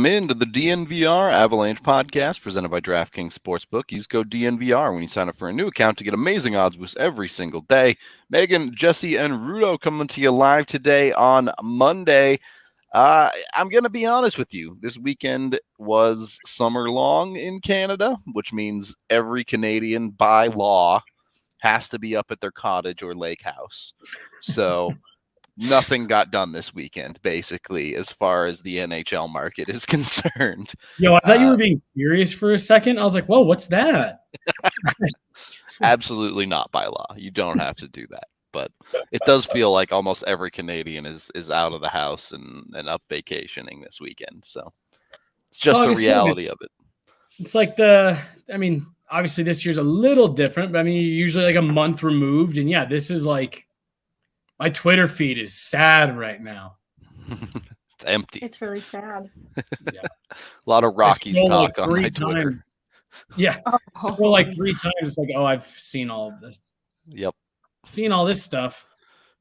Welcome into the DNVR Avalanche podcast presented by DraftKings Sportsbook. Use code DNVR when you sign up for a new account to get amazing odds boosts every single day. Megan, Jesse, and Rudo coming to you live today on Monday. I'm going to be honest with you. This weekend was summer long in Canada, which means every Canadian by law has to be up at their cottage or lake house. So nothing got done this weekend, basically, as far as the NHL market is concerned. Yo, I thought you were being serious for a second. I was like, whoa, what's that? Absolutely not by law. You don't have to do that. But it does feel like almost every Canadian is out of the house and up vacationing this weekend. So it's just the reality of it. It's like obviously this year's a little different, but you're usually like a month removed. And yeah, this is like, my Twitter feed is sad right now. It's empty. It's really sad. Yeah. A lot of Rockies talk on my Twitter. Times. Yeah. Scroll like 3 times. It's like, oh, I've seen all of this. Yep. Seen all this stuff.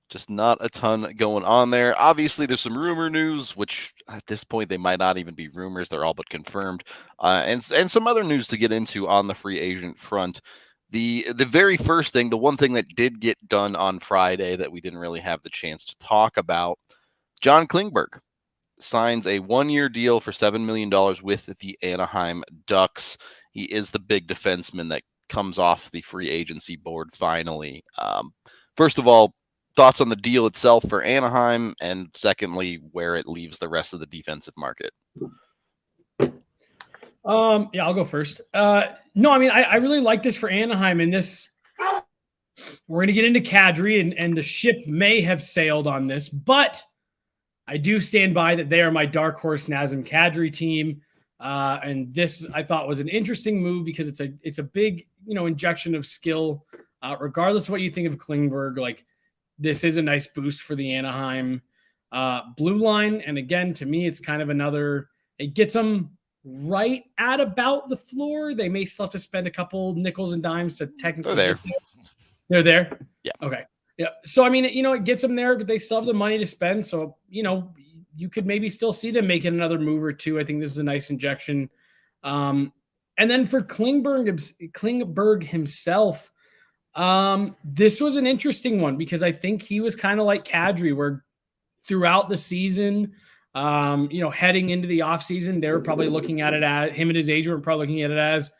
Just not a ton going on there. Obviously, there's some rumor news, which at this point they might not even be rumors. They're all but confirmed. And some other news to get into on the free agent front. The very first thing, the one thing that did get done on Friday that we didn't really have the chance to talk about, John Klingberg signs a 1-year deal for $7 million with the Anaheim Ducks. He is the big defenseman that comes off the free agency board finally. First of all, thoughts on the deal itself for Anaheim, and secondly, where it leaves the rest of the defensive market. Yeah, I'll go first. No, I really like this for Anaheim, and this we're going to get into Kadri, and the ship may have sailed on this, but I do stand by that they are my dark horse Nazem Kadri team. And this I thought was an interesting move because it's a big, injection of skill, regardless of what you think of Klingberg. Like, this is a nice boost for the Anaheim blue line. And again, to me, it's kind of it gets them right at about the floor. They may still have to spend a couple nickels and dimes to technically They're there. They're there? Yeah. Okay. Yeah. So, it gets them there, but they still have the money to spend. So, you could maybe still see them making another move or two. I think this is a nice injection. And then for Klingberg himself, this was an interesting one because I think he was kind of like Kadri, where throughout the season, heading into the offseason, they were probably looking at it as him and his agent were probably looking at it as,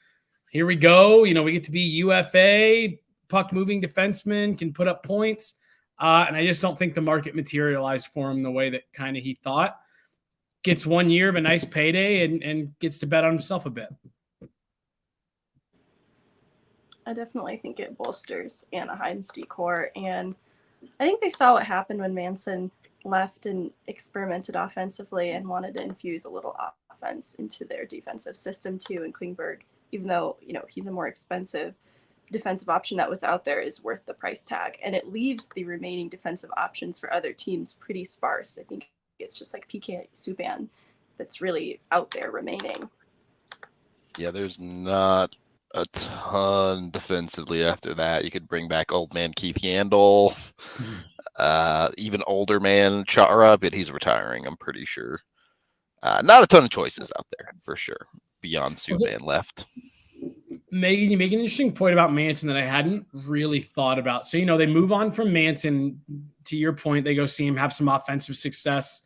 here we go. We get to be UFA, puck moving defenseman, can put up points. And I just don't think the market materialized for him the way that kind of he thought. Gets 1 year of a nice payday and gets to bet on himself a bit. I definitely think it bolsters Anaheim's decor. And I think they saw what happened when Manson left and experimented offensively and wanted to infuse a little offense into their defensive system too. And Klingberg, even though, he's a more expensive defensive option that was out there, is worth the price tag. And it leaves the remaining defensive options for other teams pretty sparse. I think it's just like PK Subban that's really out there remaining. Yeah, there's not a ton defensively after that. You could bring back old man Keith Yandel, even older man Chara, but he's retiring, I'm pretty sure. Not a ton of choices out there, for sure, beyond Subban left. Megan, you make an interesting point about Manson that I hadn't really thought about. So, they move on from Manson. To your point, they go see him have some offensive success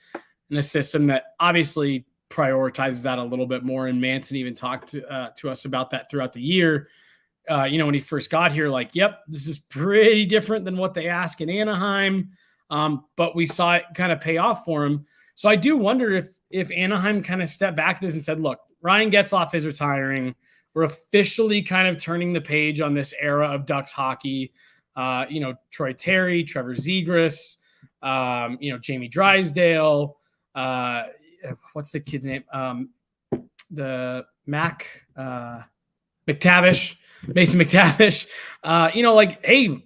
in a system that obviously prioritizes that a little bit more. And Manson even talked to us about that throughout the year. When he first got here, like, yep, this is pretty different than what they ask in Anaheim. But we saw it kind of pay off for him. So I do wonder if Anaheim kind of stepped back to this and said, look, Ryan Getzlaf is retiring. We're officially kind of turning the page on this era of Ducks hockey. Troy Terry, Trevor Zegras, Jamie Drysdale. What's the kid's name? The McTavish, Mason McTavish. Hey,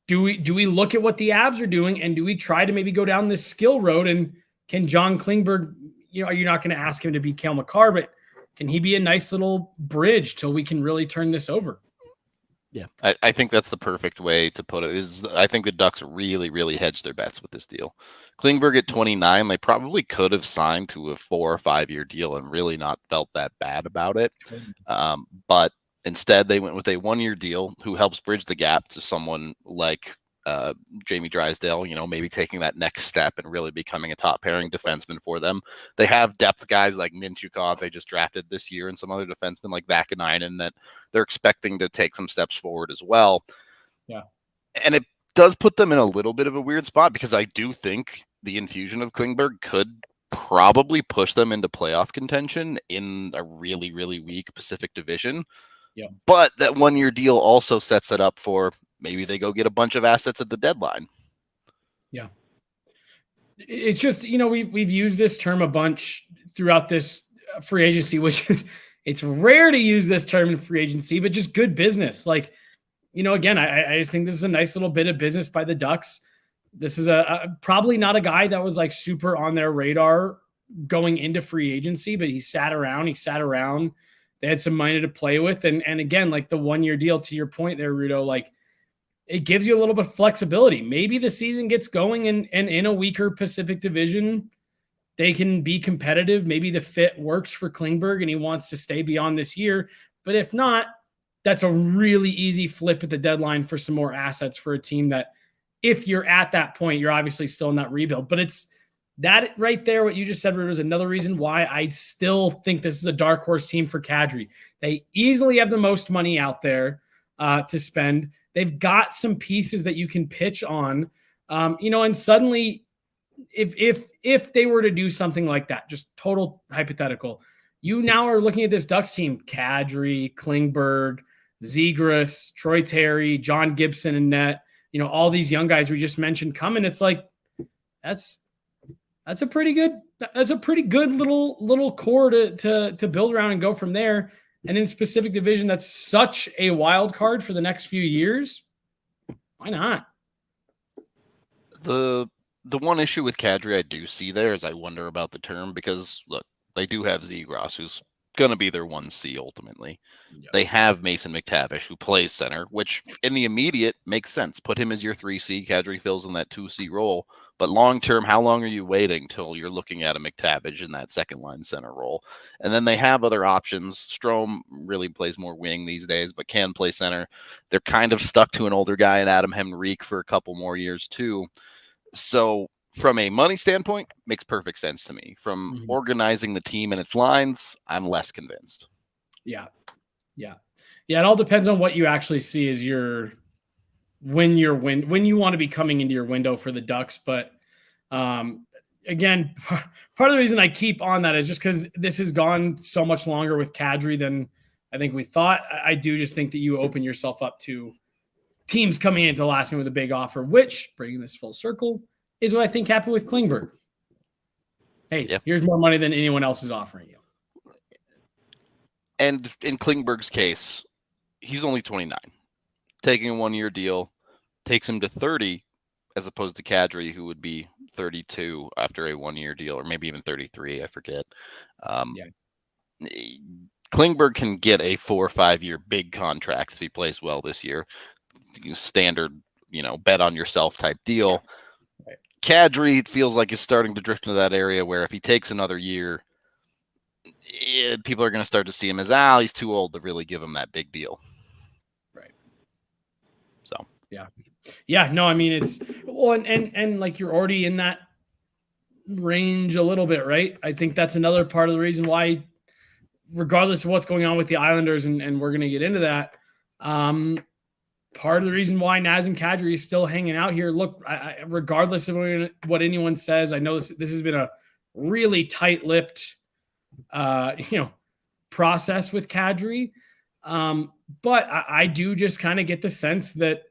do we look at what the Avs are doing and do we try to maybe go down this skill road? And can John Klingberg, you're not going to ask him to be Cale Makar, but can he be a nice little bridge till we can really turn this over? Yeah, I think that's the perfect way to put it. I think the Ducks really, really hedged their bets with this deal. Klingberg at 29, they probably could have signed to a 4 or 5 year deal and really not felt that bad about it. But instead, they went with a 1 year deal who helps bridge the gap to someone like Jamie Drysdale, maybe taking that next step and really becoming a top pairing defenseman for them. They have depth guys like Mintyukov they just drafted this year and some other defensemen like Vakanainen that they're expecting to take some steps forward as well. Yeah. And it does put them in a little bit of a weird spot because I do think the infusion of Klingberg could probably push them into playoff contention in a really, really weak Pacific Division. Yeah. But that 1 year deal also sets it up for maybe they go get a bunch of assets at the deadline. Yeah. It's just, we've used this term a bunch throughout this free agency, which it's rare to use this term in free agency, but just good business. Like, again, I just think this is a nice little bit of business by the Ducks. This is probably not a guy that was like super on their radar going into free agency, but he sat around. They had some money to play with. And again, like the 1 year deal, to your point there, Rudo, like it gives you a little bit of flexibility. Maybe the season gets going and in a weaker Pacific Division, they can be competitive. Maybe the fit works for Klingberg and he wants to stay beyond this year. But if not, that's a really easy flip at the deadline for some more assets for a team that if you're at that point, you're obviously still in that rebuild. But it's that right there, what you just said, Rudo, is another reason why I still think this is a dark horse team for Kadri. They easily have the most money out there to spend. They've got some pieces that you can pitch on, and suddenly if they were to do something like that, just total hypothetical, you now are looking at this Ducks team, Kadri, Klingberg, Zegras, Troy Terry, John Gibson and net, all these young guys we just mentioned coming. It's like, that's a pretty good little core to build around and go from there. And in Pacific Division, that's such a wild card for the next few years. Why not? The one issue with Kadri I do see there is I wonder about the term because, look, they do have Zegras, who's going to be their 1C ultimately. Yep. They have Mason McTavish, who plays center, which in the immediate makes sense. Put him as your 3C. Kadri fills in that 2C role. But long-term, how long are you waiting till you're looking at a McTavish in that second-line center role? And then they have other options. Strome really plays more wing these days, but can play center. They're kind of stuck to an older guy in Adam Henrique for a couple more years, too. So from a money standpoint, makes perfect sense to me. From organizing the team and its lines, I'm less convinced. Yeah. It all depends on what you actually see as when you want to be coming into your window for the Ducks. But again, part of the reason I keep on that is just because this has gone so much longer with Kadri than I think we thought. I do just think that you open yourself up to teams coming into the last minute with a big offer, which, bringing this full circle, is what I think happened with Klingberg. Hey, Here's more money than anyone else is offering you. And in Klingberg's case, he's only 29. Taking a 1 year deal takes him to 30, as opposed to Kadri, who would be 32 after a 1 year deal, or maybe even 33. I forget. Klingberg can get a 4 or 5 year big contract if he plays well this year. Standard, bet on yourself type deal. Right. Kadri feels like he's starting to drift into that area where if he takes another year, people are going to start to see him as, he's too old to really give him that big deal. Right. So, yeah. No, I mean, it's and like you're already in that range a little bit, right? I think that's another part of the reason why, regardless of what's going on with the Islanders, and we're going to get into that, part of the reason why Nazem Kadri is still hanging out here. Look, regardless of what anyone says, I know this has been a really tight-lipped, process with Kadri. But I do just kind of get the sense that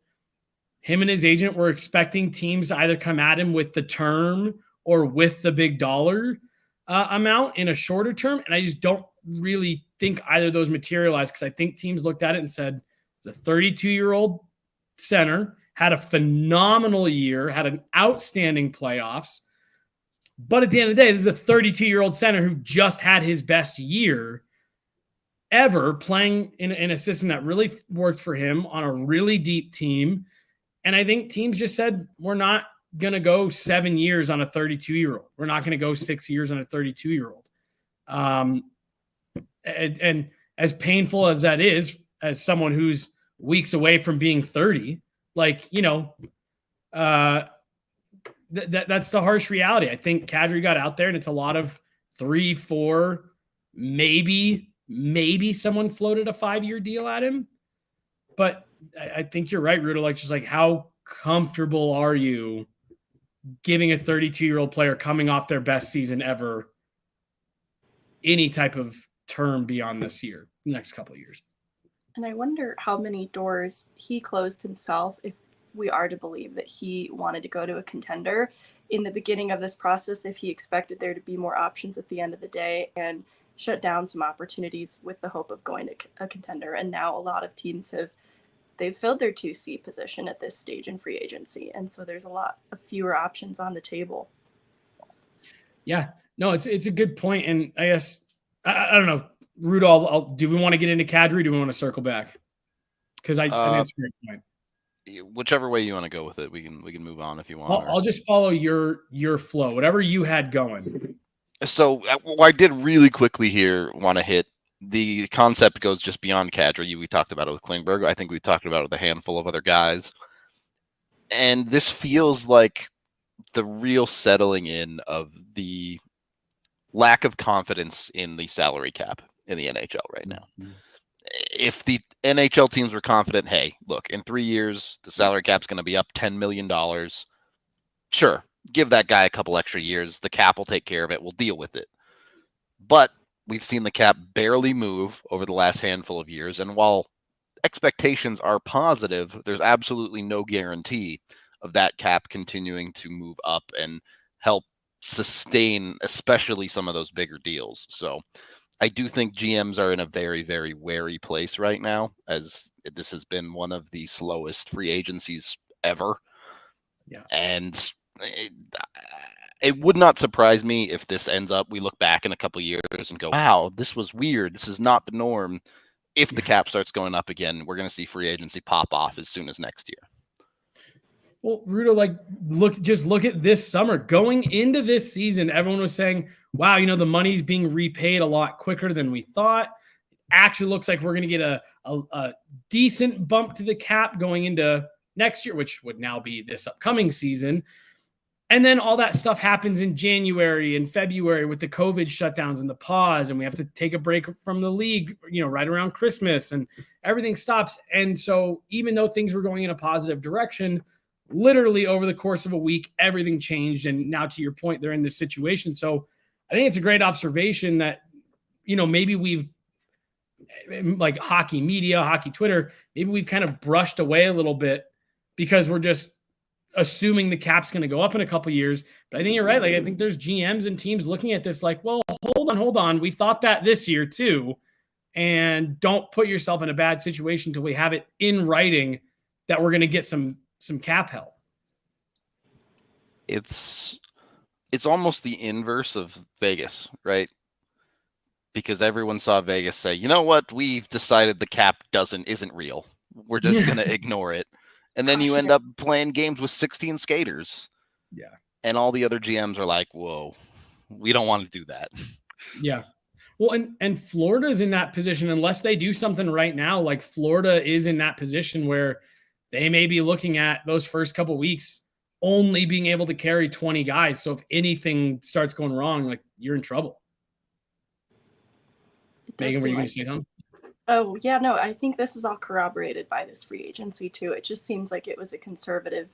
him and his agent were expecting teams to either come at him with the term or with the big dollar amount in a shorter term. And I just don't really think either of those materialized, because I think teams looked at it and said, it's a 32-year-old center, had a phenomenal year, had an outstanding playoffs. But at the end of the day, this is a 32-year-old center who just had his best year. ever playing in a system that really worked for him on a really deep team. And I think teams just said, we're not going to go 7 years on a 32-year-old. We're not going to go 6 years on a 32-year-old. And as painful as that is, as someone who's weeks away from being 30, like, that's the harsh reality. I think Kadri got out there, and it's a lot of 3, 4, maybe someone floated a 5-year deal at him. But I think you're right, Ruda. Like, just like, how comfortable are you giving a 32-year-old player coming off their best season ever any type of term beyond this year, next couple of years? And I wonder how many doors he closed himself if we are to believe that he wanted to go to a contender in the beginning of this process, if he expected there to be more options at the end of the day, and shut down some opportunities with the hope of going to a contender. And now a lot of teams they've filled their 2C position at this stage in free agency. And so there's a lot of fewer options on the table. Yeah, no, it's a good point. And I guess, I don't know, Rudolph, do we want to get into Kadri? Or do we want to circle back? Because I think it's a great point. Whichever way you want to go with it, we can move on if you want. I'll just follow your flow, whatever you had going. So I did really quickly here want to hit the concept goes just beyond Kadri. We talked about it with Klingberg. I think we talked about it with a handful of other guys. And this feels like the real settling in of the lack of confidence in the salary cap in the NHL right now. Mm-hmm. If the NHL teams were confident, hey, look, in 3 years, the salary cap's going to be up $10 million. Sure, give that guy a couple extra years. The cap will take care of it. We'll deal with it. But we've seen the cap barely move over the last handful of years. And while expectations are positive, there's absolutely no guarantee of that cap continuing to move up and help sustain, especially some of those bigger deals. So I do think GMs are in a very, very wary place right now, as this has been one of the slowest free agencies ever. Yeah. And it would not surprise me if this ends up, we look back in a couple of years and go, wow, this was weird. This is not the norm. If the cap starts going up again, we're going to see free agency pop off as soon as next year. Well, Ruda, like, look at this summer. Going into this season, everyone was saying, wow, the money's being repaid a lot quicker than we thought. Actually looks like we're going to get a decent bump to the cap going into next year, which would now be this upcoming season. And then all that stuff happens in January and February with the COVID shutdowns and the pause, and we have to take a break from the league, right around Christmas, and everything stops. And so even though things were going in a positive direction, literally over the course of a week, everything changed. And now, to your point, they're in this situation. So I think it's a great observation that, maybe we've, like hockey media, hockey Twitter, maybe we've kind of brushed away a little bit because we're just assuming the cap's going to go up in a couple of years. But I think you're right. Like, I think there's GMs and teams looking at this like, well, hold on. We thought that this year too. And don't put yourself in a bad situation until we have it in writing that we're going to get some cap help. It's almost the inverse of Vegas, right? Because everyone saw Vegas say, you know what? We've decided the cap isn't real. We're just going to ignore it. And then you end up playing games with 16 skaters. Yeah. And all the other GMs are like, whoa, we don't want to do that. Yeah. Well, and Florida is in that position, unless they do something right now. Like, Florida is in that position where they may be looking at those first couple weeks only being able to carry 20 guys. So if anything starts going wrong, like, you're in trouble. Megan, were you going to say something? Oh, yeah, no, I think this is all corroborated by this free agency too. It just seems like it was a conservative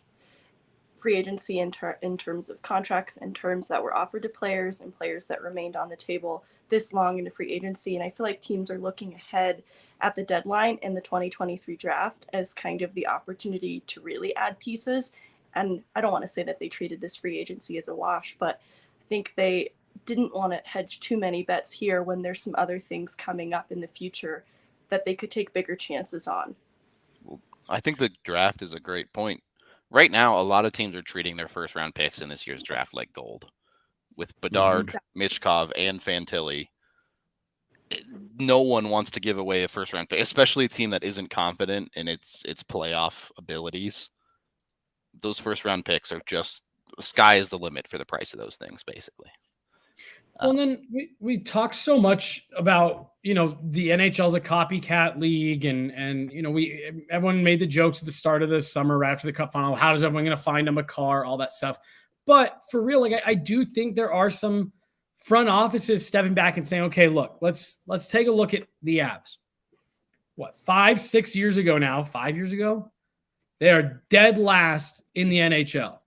free agency in terms of contracts and terms that were offered to players and players that remained on the table this long into free agency. And I feel like teams are looking ahead at the deadline in the 2023 draft as kind of the opportunity to really add pieces. And I don't want to say that they treated this free agency as a wash, but I think they didn't want to hedge too many bets here when there's some other things coming up in the future that they could take bigger chances on. Well, I think the draft is a great point. Right now, a lot of teams are treating their first round picks in this year's draft like gold. With Bedard, Michkov, and Fantilli, no one wants to give away a first round pick, especially a team that isn't confident in its playoff abilities. Those first round picks are just, sky is the limit for the price of those things, basically. Well, and then we talked so much about, the NHL's a copycat league, and everyone made the jokes at the start of the summer right after the cup final. How is everyone going to find them a car, all that stuff? But for real, like I do think there are some front offices stepping back and saying, okay, look, let's take a look at the Avs. What, 5 years ago now, 5 years ago, they are dead last in the NHL.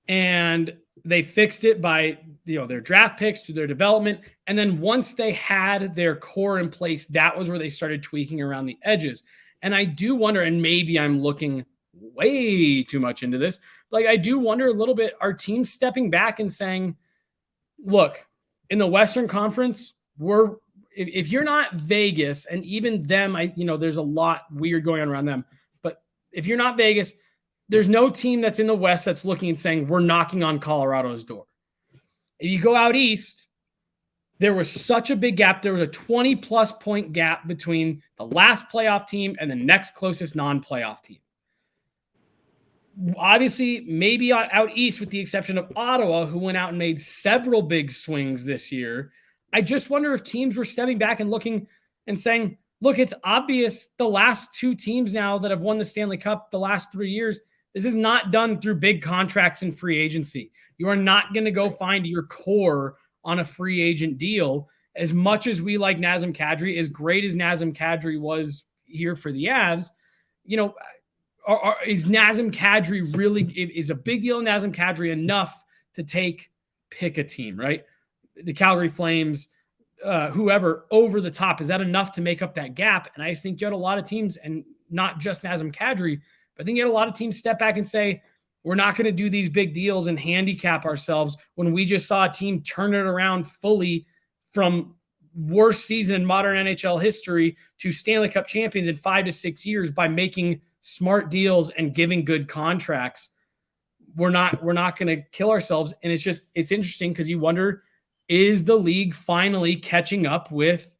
And they fixed it by their draft picks through their development. And then once they had their core in place, that was where they started tweaking around the edges. And I do wonder, and maybe I'm looking way too much into this, like I do wonder a little bit, are teams stepping back and saying, look, in the Western Conference, if you're not Vegas, and even them, there's a lot weird going on around them. But if you're not Vegas, there's no team that's in the West that's looking and saying, we're knocking on Colorado's door. If you go out East, there was such a big gap. There was a 20-plus point gap between the last playoff team and the next closest non-playoff team. Obviously, maybe out East, with the exception of Ottawa, who went out and made several big swings this year. I just wonder if teams were stepping back and looking and saying, look, it's obvious the last two teams now that have won the Stanley Cup the last 3 years, this is not done through big contracts and free agency. You are not going to go find your core on a free agent deal. As much as we like Nazem Kadri, as great as Nazem Kadri was here for the Avs, is Nazem Kadri really, is a big deal in Nazem Kadri enough to pick a team, right? The Calgary Flames, whoever, over the top. Is that enough to make up that gap? And I just think you had a lot of teams, and not just Nazem Kadri, but I think you had a lot of teams step back and say, we're not going to do these big deals and handicap ourselves when we just saw a team turn it around fully from worst season in modern NHL history to Stanley Cup champions in 5 to 6 years by making smart deals and giving good contracts. We're not going to kill ourselves. And it's interesting because you wonder, is the league finally catching up with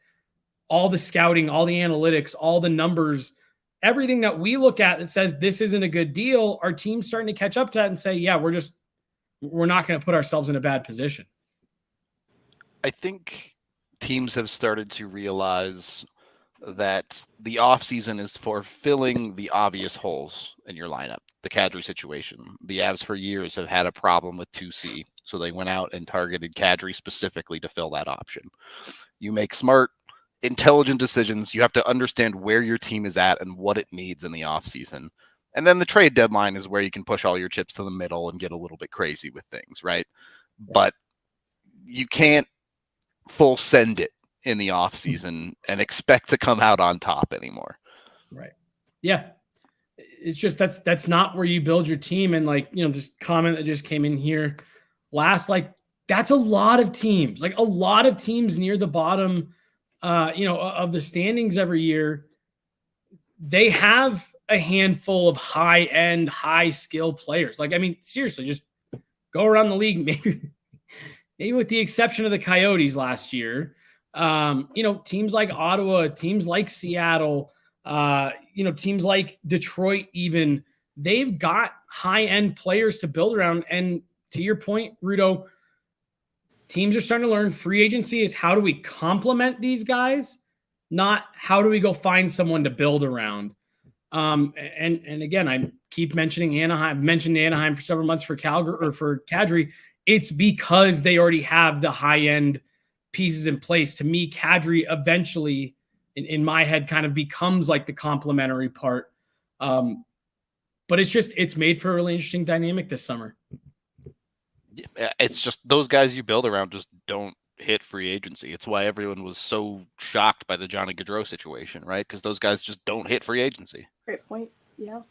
all the scouting, all the analytics, all the numbers, everything that we look at that says this isn't a good deal? Are teams starting to catch up to that and say, yeah, we're not going to put ourselves in a bad position? I think teams have started to realize that the offseason is for filling the obvious holes in your lineup. The Kadri situation. The Avs for years have had a problem with 2C, so they went out and targeted Kadri specifically to fill that option. You make smart, intelligent decisions. You have to understand where your team is at and what it needs in the offseason. And then the trade deadline is where you can push all your chips to the middle and get a little bit crazy with things, right? But you can't full send it in the offseason and expect to come out on top anymore. Right. Yeah. It's just that's not where you build your team. And this comment that just came in here last, that's a lot of teams, a lot of teams near the bottom of the standings every year. They have a handful of high-end, high-skill players. Seriously, just go around the league, maybe with the exception of the Coyotes last year. Teams like Ottawa, teams like Seattle, teams like Detroit even, they've got high-end players to build around. And to your point, Rudo, teams are starting to learn free agency is how do we complement these guys, not how do we go find someone to build around. And again, I keep mentioning Anaheim. I've mentioned Anaheim for several months for Calgary or for Kadri. It's because they already have the high-end pieces in place. To me, Kadri eventually, in my head, kind of becomes like the complementary part. But it's made for a really interesting dynamic this summer. It's just those guys you build around just don't hit free agency. It's why everyone was so shocked by the Johnny Gaudreau situation, right? Because those guys just don't hit free agency. Great point. Yeah.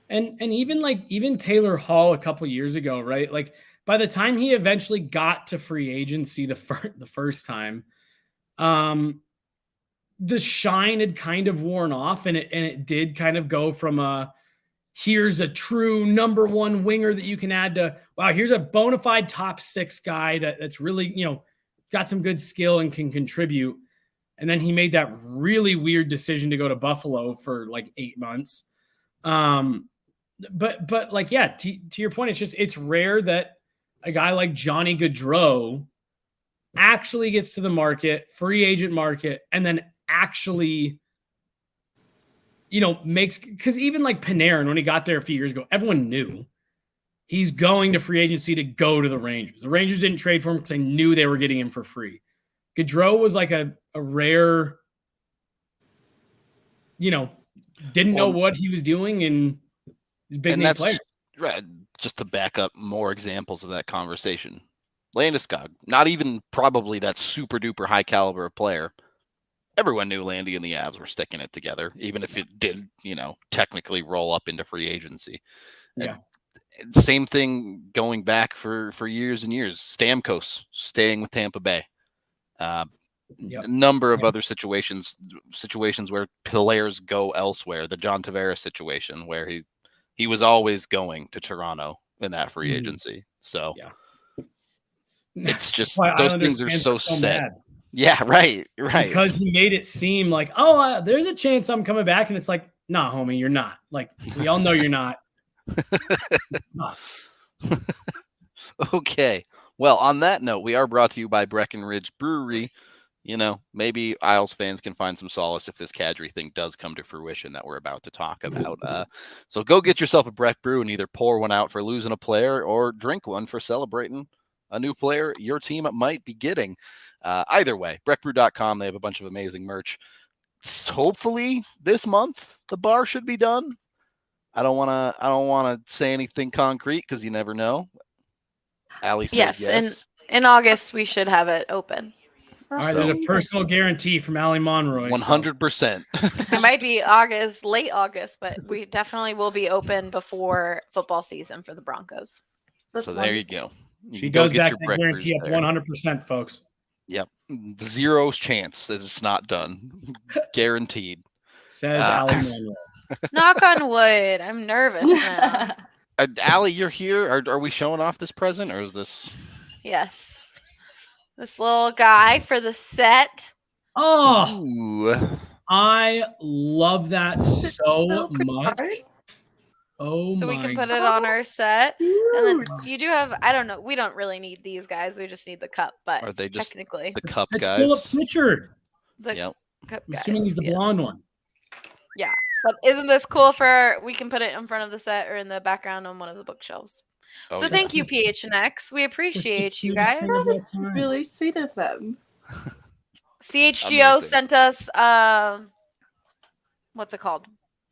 And even Taylor Hall a couple years ago, right? By the time he eventually got to free agency the first time, the shine had kind of worn off, and it did kind of go from here's a true number one winger that you can add to, wow, here's a bona fide top 6 guy that's really, got some good skill and can contribute. And then he made that really weird decision to go to Buffalo for like 8 months. But like, yeah, to your point, it's rare that a guy like Johnny Gaudreau actually gets to the market, free agent market, and then actually, makes, because even like Panarin, when he got there a few years ago, everyone knew he's going to free agency to go to the Rangers. The Rangers didn't trade for him because they knew they were getting him for free. Gaudreau was like a rare, didn't know what he was doing, and he's a big name player. Right, just to back up more examples of that conversation. Landeskog, not even probably that super duper high caliber player. Everyone knew Landy and the Avs were sticking it together, even if it did, technically roll up into free agency. Yeah. And same thing going back for years and years. Stamkos staying with Tampa Bay. A number of other situations where players go elsewhere. The John Tavares situation where he was always going to Toronto in that free agency. So it's just those things are so set. Mad. Yeah, right. Because he made it seem like, there's a chance I'm coming back, and it's like, nah, homie, you're not. Like, we all know you're not. Not. Okay. Well, on that note, we are brought to you by Breckenridge Brewery. Maybe Isles fans can find some solace if this Kadri thing does come to fruition that we're about to talk about. So go get yourself a Breck Brew and either pour one out for losing a player or drink one for celebrating a new player your team might be getting. Either way, breckbrew.com, they have a bunch of amazing merch. Hopefully this month the bar should be done. I don't want to say anything concrete because you never know. Allie says yes. In August we should have it open. All right, there's a personal guarantee from Allie Monroy. 100%. It might be late August, but we definitely will be open before football season for the Broncos. So there you go. She does back the guarantee up 100%, folks. Yep. 0 chance that it's not done. Guaranteed. Says Allie Monroe. Knock on wood. I'm nervous now. Allie, you're here. Are we showing off this present, or is this? Yes. This little guy for the set. Oh, ooh. I love that so much. Oh, so we can put it on our set. And then you do have, I don't know, we don't really need these guys. We just need the cup, but are they just technically the cup it's guys? Philip Pritchard. The cup guys. Assuming he's the blonde one. Yeah. But isn't this cool we can put it in front of the set or in the background on one of the bookshelves. Oh, so thank you, PHNX. We appreciate you guys. That is really sweet of them. CHGO sent us, what's it called?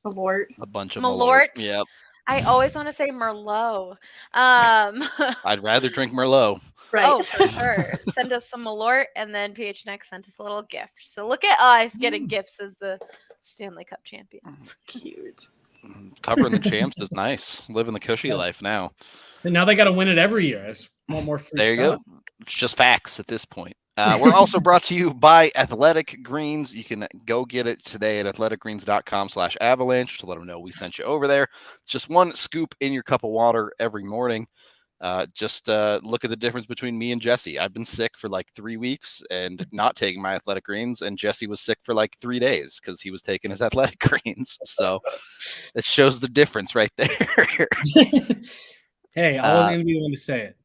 Malort. A bunch of Malort. Yep. I always want to say Merlot. I'd rather drink Merlot. Right. Oh, for sure. Send us some Malort, and then PHNX sent us a little gift. So look at us getting gifts as the Stanley Cup champions. Cute. Covering the champs is nice. Living the cushy life now. And now they got to win it every year. I just want more free there you stuff. go. It's just facts at this point. We're also brought to you by Athletic Greens. You can go get it today at athleticgreens.com/avalanche to let them know we sent you over there. Just one scoop in your cup of water every morning. Just look at the difference between me and Jesse. I've been sick for like 3 weeks and not taking my Athletic Greens, and Jesse was sick for like 3 days because he was taking his Athletic Greens. So it shows the difference right there. Hey, I wasn't going to be the one to say it.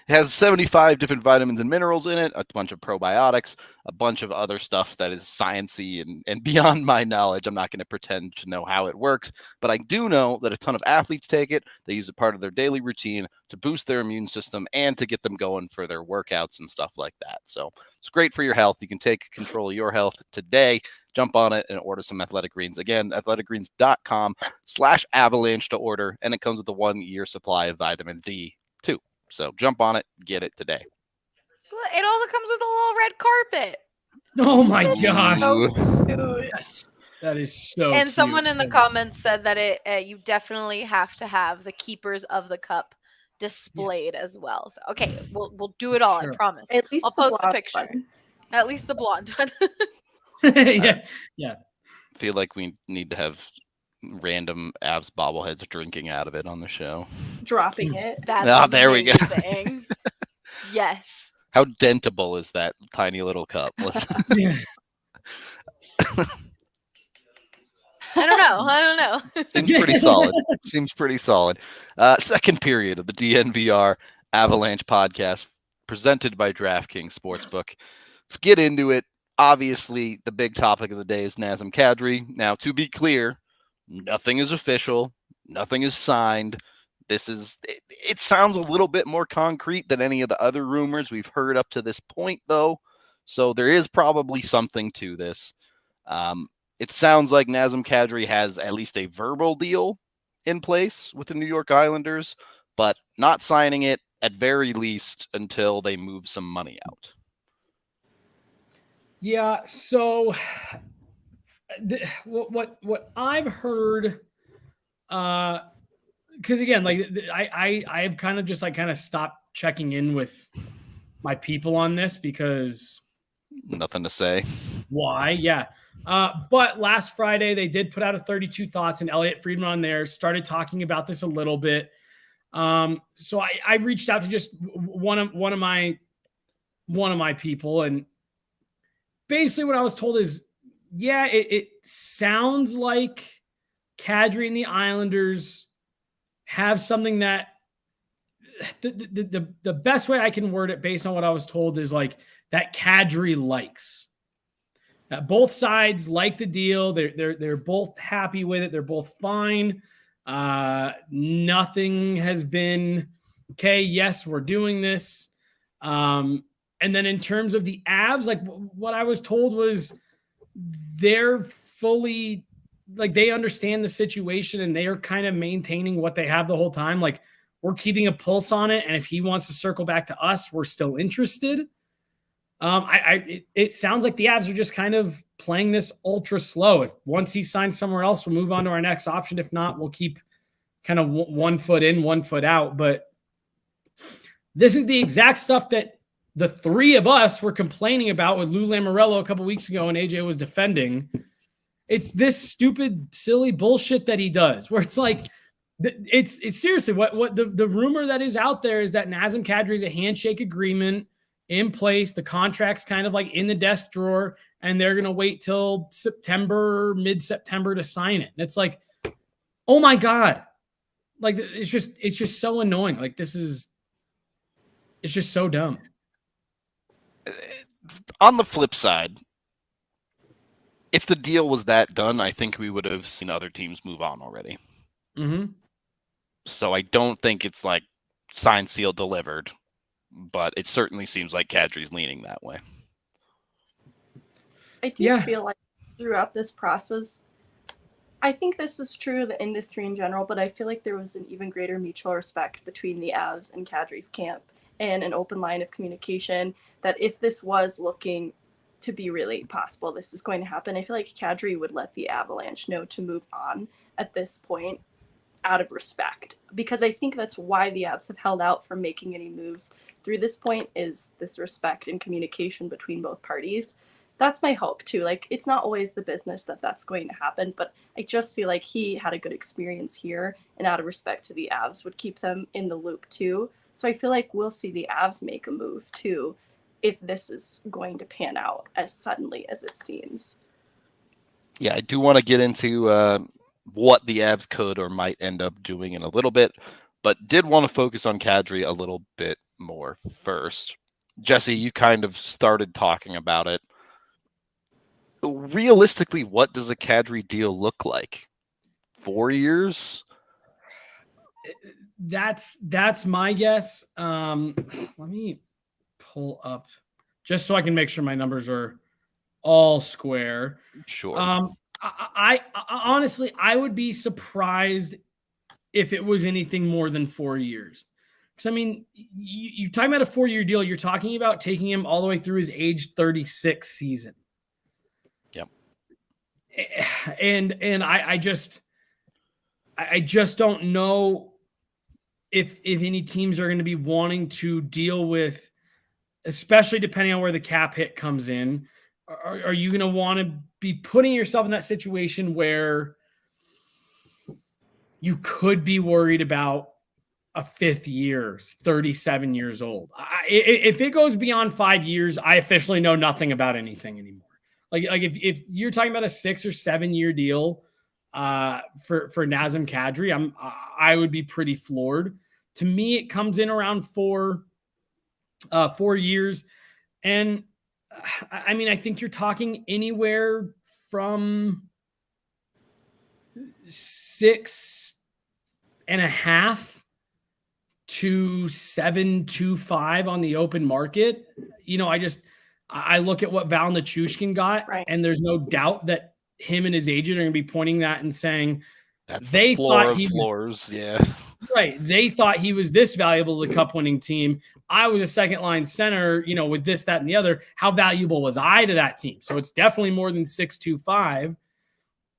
It has 75 different vitamins and minerals in it, a bunch of probiotics, a bunch of other stuff that is sciencey and beyond my knowledge. I'm not going to pretend to know how it works, but I do know that a ton of athletes take it. They use it part of their daily routine to boost their immune system and to get them going for their workouts and stuff like that. So it's great for your health. You can take control of your health today. Jump on it and order some Athletic Greens. Again, athleticgreens.com/avalanche to order, and it comes with a 1-year supply of vitamin D too. So jump on it, get it today. It also comes with a little red carpet. Oh my gosh. That is so And cute. Someone in the comments said that you definitely have to have the keepers of the cup displayed as well. So okay, we'll do it all, Sure. I promise. At least I'll post a picture. One. At least the blonde one. yeah. I feel like we need to have random Avs bobbleheads drinking out of it on the show. Dropping it. That's there we go. Yes. How dentable is that tiny little cup? Yeah. I don't know. Seems pretty solid. Seems pretty solid. Second period of the DNVR Avalanche podcast presented by DraftKings Sportsbook. Let's get into it. Obviously, the big topic of the day is Nazem Kadri. Now, to be clear, nothing is official. Nothing is signed. It sounds a little bit more concrete than any of the other rumors we've heard up to this point, though. So there is probably something to this. It sounds like Nazem Kadri has at least a verbal deal in place with the New York Islanders, but not signing it at very least until they move some money out. Yeah. So what I've heard, because again, like I've kind of just like kind of stopped checking in with my people on this because Nothing to say. why? Yeah. But last Friday they did put out a 32 thoughts, and Elliot Friedman on there started talking about this a little bit. So I reached out to just one of my people, and basically what I was told is, yeah, it sounds like Kadri and the Islanders have something that the best way I can word it based on what I was told is like that Kadri likes. Both sides like the deal. They're both happy with it. They're both fine. Nothing has been okay. Yes, we're doing this. And then in terms of the Avs, like what I was told was they're fully like they understand the situation and they are kind of maintaining what they have the whole time. Like we're keeping a pulse on it, and if he wants to circle back to us, we're still interested. It sounds like the Avs are just kind of playing this ultra slow. If once he signs somewhere else, we'll move on to our next option. If not, we'll keep kind of 1 foot in, 1 foot out. But this is the exact stuff that the three of us were complaining about with Lou Lamoriello a couple weeks ago, and AJ was defending. It's this stupid, silly bullshit that he does, where it's like, it's seriously what the rumor that is out there is that Nazem Kadri is a handshake agreement in place. The contract's kind of like in the desk drawer, and they're going to wait till mid-September to sign it. And it's like, oh my God. Like, it's just so annoying. Like it's just so dumb. On the flip side, if the deal was that done, I think we would have seen other teams move on already. Mm-hmm. So I don't think it's like signed, sealed, delivered. But it certainly seems like Kadri's leaning that way. I do feel like throughout this process, I think this is true of the industry in general, but I feel like there was an even greater mutual respect between the Avs and Kadri's camp and an open line of communication that if this was looking to be really possible, this is going to happen, I feel like Kadri would let the Avalanche know to move on at this point out of respect, because I think that's why the Avs have held out from making any moves through this point, is this respect and communication between both parties. That's my hope too. Like, it's not always the business that's going to happen, but I just feel like he had a good experience here, and out of respect to the Avs would keep them in the loop too. So I feel like we'll see the Avs make a move too, if this is going to pan out as suddenly as it seems. Yeah, I do want to get into what the Avs could or might end up doing in a little bit, but did want to focus on Kadri a little bit more first. Jesse, you kind of started talking about it. Realistically, what does a Kadri deal look like? 4 years? That's my guess. Let me pull up just so I can make sure my numbers are all square. Sure. I honestly, I would be surprised if it was anything more than 4 years. Because, I mean, you're talking about a 4-year deal. You're talking about taking him all the way through his age 36 season. Yep. And I just don't know if any teams are going to be wanting to deal with, especially depending on where the cap hit comes in. Are you going to want to be putting yourself in that situation where you could be worried about a 5th year, 37 years old. If it goes beyond 5 years, I officially know nothing about anything anymore. Like if you're talking about a 6 or 7 year deal for Nazem Kadri, I would be pretty floored. To me, it comes in around 4 years. And I mean, I think you're talking anywhere from 6.5 to 7.25 on the open market. You know, I look at what Val Nichushkin got, Right. and there's no doubt that him and his agent are going to be pointing that and saying That's they the floor thought of he floors. Yeah. right. They thought he was this valuable to the cup winning team. I was a second line center, you know, with this, that, and the other. How valuable was I to that team? So it's definitely more than 6.25.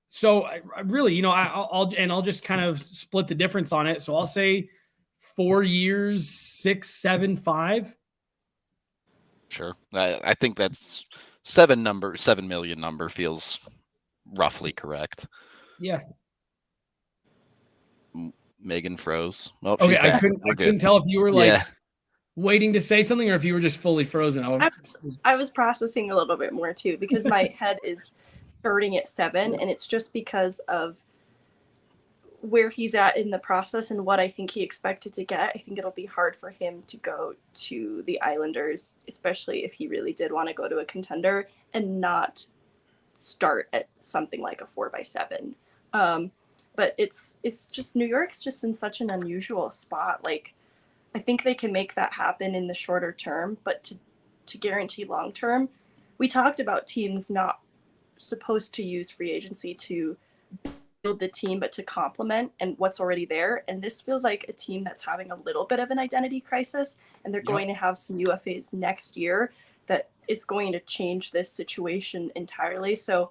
So I really, you know, I'll just kind of split the difference on it. So I'll say 4 years, 6.75. Sure. I think that's 7 million number feels roughly correct. Yeah. Megan froze. Oh, Okay. she's back. I couldn't tell if you were like Yeah. waiting to say something or if you were just fully frozen. I was processing a little bit more too, because my head is starting at 7, and it's just because of where he's at in the process and what I think he expected to get. I think it'll be hard for him to go to the Islanders, especially if he really did want to go to a contender, and not start at something like a 4x7. But it's just, New York's just in such an unusual spot. Like, I think they can make that happen in the shorter term, but to guarantee long term, we talked about teams not supposed to use free agency to build the team, but to complement and what's already there. And this feels like a team that's having a little bit of an identity crisis, and they're going to have some UFAs next year that is going to change this situation entirely. So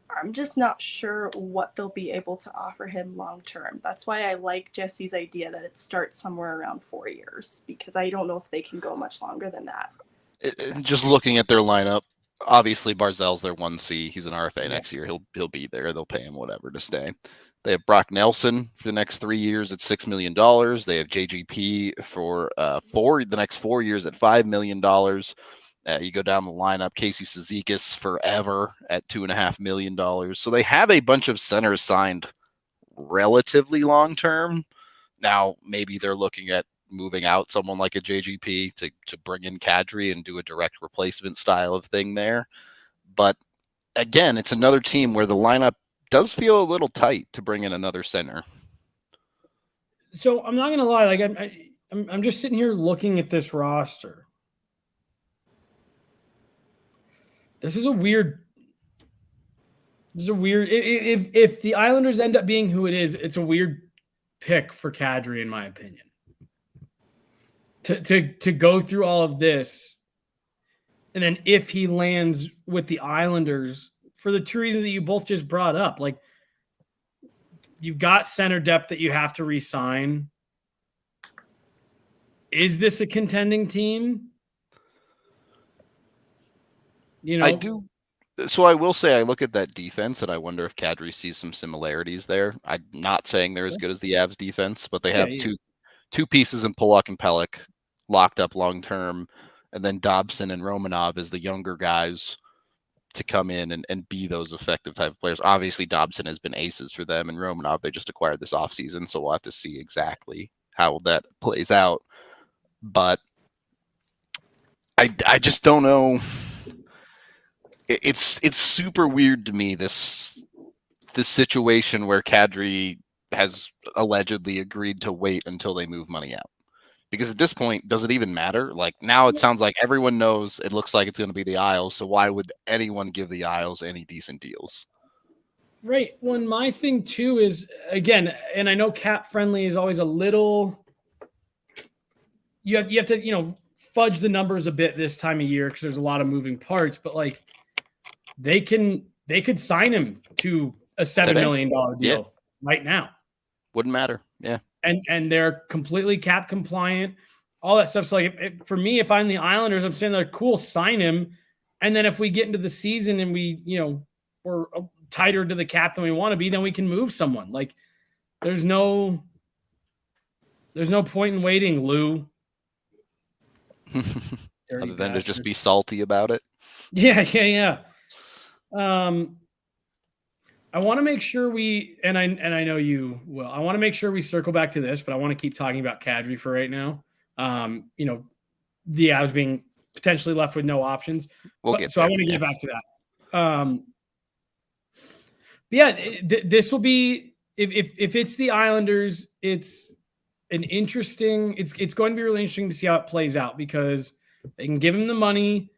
I'm just not sure what they'll be able to offer him long term. That's why I like Jesse's idea that it starts somewhere around 4 years, because I don't know if they can go much longer than that. Just looking at their lineup, obviously Barzal's their 1C. He's an RFA next year. He'll be there. They'll pay him whatever to stay. They have Brock Nelson for the next 3 years at $6 million. They have JGP for the next 4 years at $5 million. You go down the lineup, Casey Cizikas forever at $2.5 million. So they have a bunch of centers signed relatively long term. Now, maybe they're looking at moving out someone like a JGP to bring in Kadri and do a direct replacement style of thing there. But again, it's another team where the lineup does feel a little tight to bring in another center. So I'm not going to lie. Like I'm just sitting here looking at this roster. This is a weird. If the Islanders end up being who it is, it's a weird pick for Kadri, in my opinion. To go through all of this, and then if he lands with the Islanders, for the 2 reasons that you both just brought up, like you've got center depth that you have to re-sign. Is this a contending team? You know, I do. So I will say I look at that defense and I wonder if Kadri sees some similarities there. I'm not saying they're as good as the Avs defense, but they have two pieces in Pulock and Pelech locked up long term, and then Dobson and Romanov as the younger guys to come in and be those effective type of players. Obviously, Dobson has been aces for them, and Romanov they just acquired this offseason, so we'll have to see exactly how that plays out. But I just don't know. It's super weird to me, this situation where Kadri has allegedly agreed to wait until they move money out. Because at this point, does it even matter? Like now it sounds like everyone knows it looks like it's going to be the Isles. So why would anyone give the Isles any decent deals? Right. Well, my thing too is, again, and I know cap friendly is always a little, you have to, fudge the numbers a bit this time of year because there's a lot of moving parts, but like they could sign him to a $7 million deal right now. Wouldn't matter. Yeah. And they're completely cap compliant, all that stuff. So like for me, if I'm the Islanders, I'm saying they're cool, sign him. And then if we get into the season and we, we're tighter to the cap than we want to be, then we can move someone. Like there's no There's no point in waiting, Lou. Other than to just be salty about it. Yeah. I want to make sure and I know you will. I want to make sure we circle back to this, but I want to keep talking about Kadri for right now. The Avs being potentially left with no options. I want to get back to that. This will be if it's the Islanders, it's an interesting. It's going to be really interesting to see how it plays out because they can give him the money.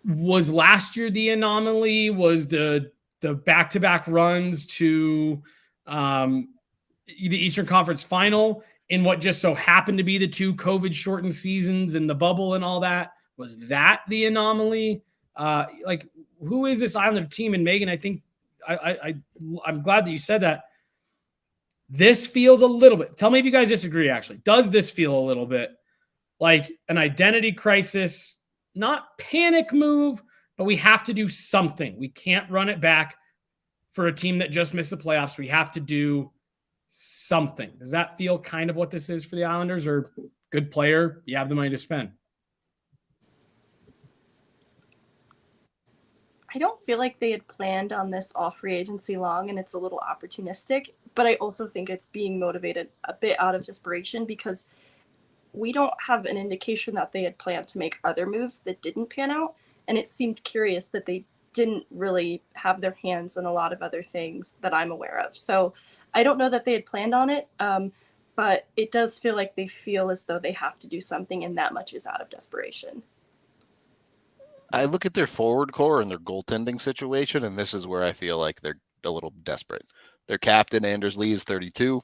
Was last year the anomaly? Was the back-to-back runs to the Eastern Conference Final in what just so happened to be the 2 COVID-shortened seasons and the bubble and all that? Was that the anomaly? Who is this Islander team? And Megan, I think I'm glad that you said that. This feels a little bit. Tell me if you guys disagree, actually. Does this feel a little bit like an identity crisis? Not panic move, but we have to do something. We can't run it back for a team that just missed the playoffs. We have to do something. Does that feel kind of what this is for the Islanders? Or good player, you have the money to spend? I don't feel like they had planned on this all free agency long, and it's a little opportunistic, but I also think it's being motivated a bit out of desperation because we don't have an indication that they had planned to make other moves that didn't pan out. And it seemed curious that they didn't really have their hands on a lot of other things that I'm aware of. So I don't know that they had planned on it, but it does feel like they feel as though they have to do something, and that much is out of desperation. I look at their forward core and their goaltending situation, and this is where I feel like they're a little desperate. Their captain, Anders Lee, is 32.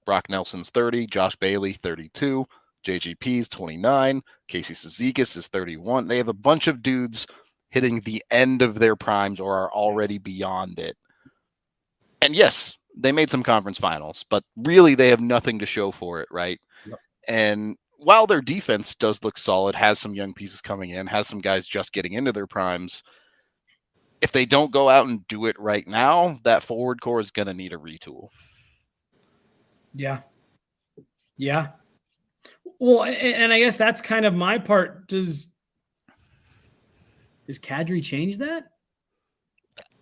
Brock Nelson's 30. Josh Bailey, 32. JGP's 29. Casey Cizikas is 31. They have a bunch of dudes hitting the end of their primes or are already beyond it. And yes, they made some conference finals, but really they have nothing to show for it, right? Yep. And while their defense does look solid, has some young pieces coming in, has some guys just getting into their primes, if they don't go out and do it right now, that forward core is going to need a retool. Yeah. Well, and I guess that's kind of my part. Does Kadri change that?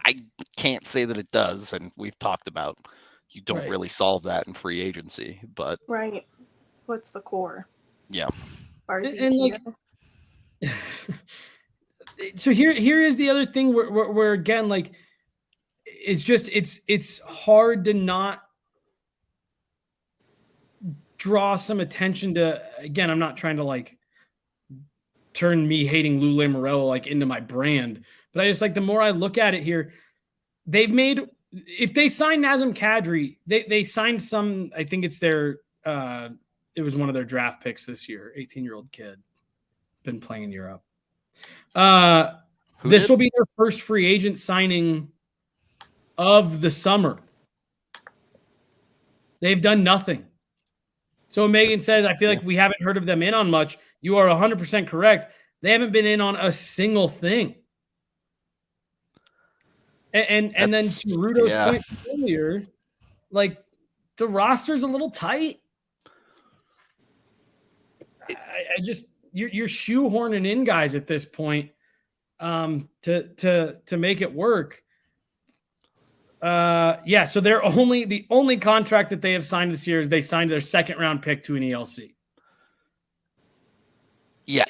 I can't say that it does, and we've talked about you don't really solve that in free agency, but right. What's the core? Yeah. So here is the other thing where again, like it's hard to not draw some attention to. Again, I'm not trying to like turn me hating Lou Lamoriello like into my brand, but I just like the more I look at it here, they've made. If they signed Nazem Kadri, they signed some. I think it's their. It was one of their draft picks this year. 18-year-old kid, been playing in Europe. This will be their first free agent signing of the summer. They've done nothing. So Megan says, I feel like we haven't heard of them in on much. You are 100% correct. They haven't been in on a single thing. And then to Rudo's point earlier, like the roster's a little tight. I just you're shoehorning in guys at this point to make it work. So the only contract that they have signed this year is they signed their second round pick to an ELC. Yeah.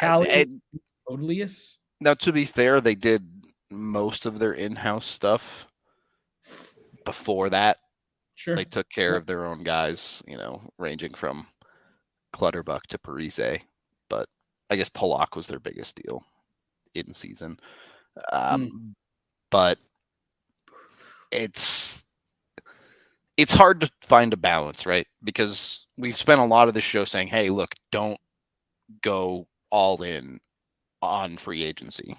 Odelius. Now, to be fair, they did most of their in-house stuff before that. Sure. They took care of their own guys, ranging from Clutterbuck to Parise, but I guess Polak was their biggest deal in season. But it's hard to find a balance, right? Because we've spent a lot of this show saying, hey, look, don't go all in on free agency.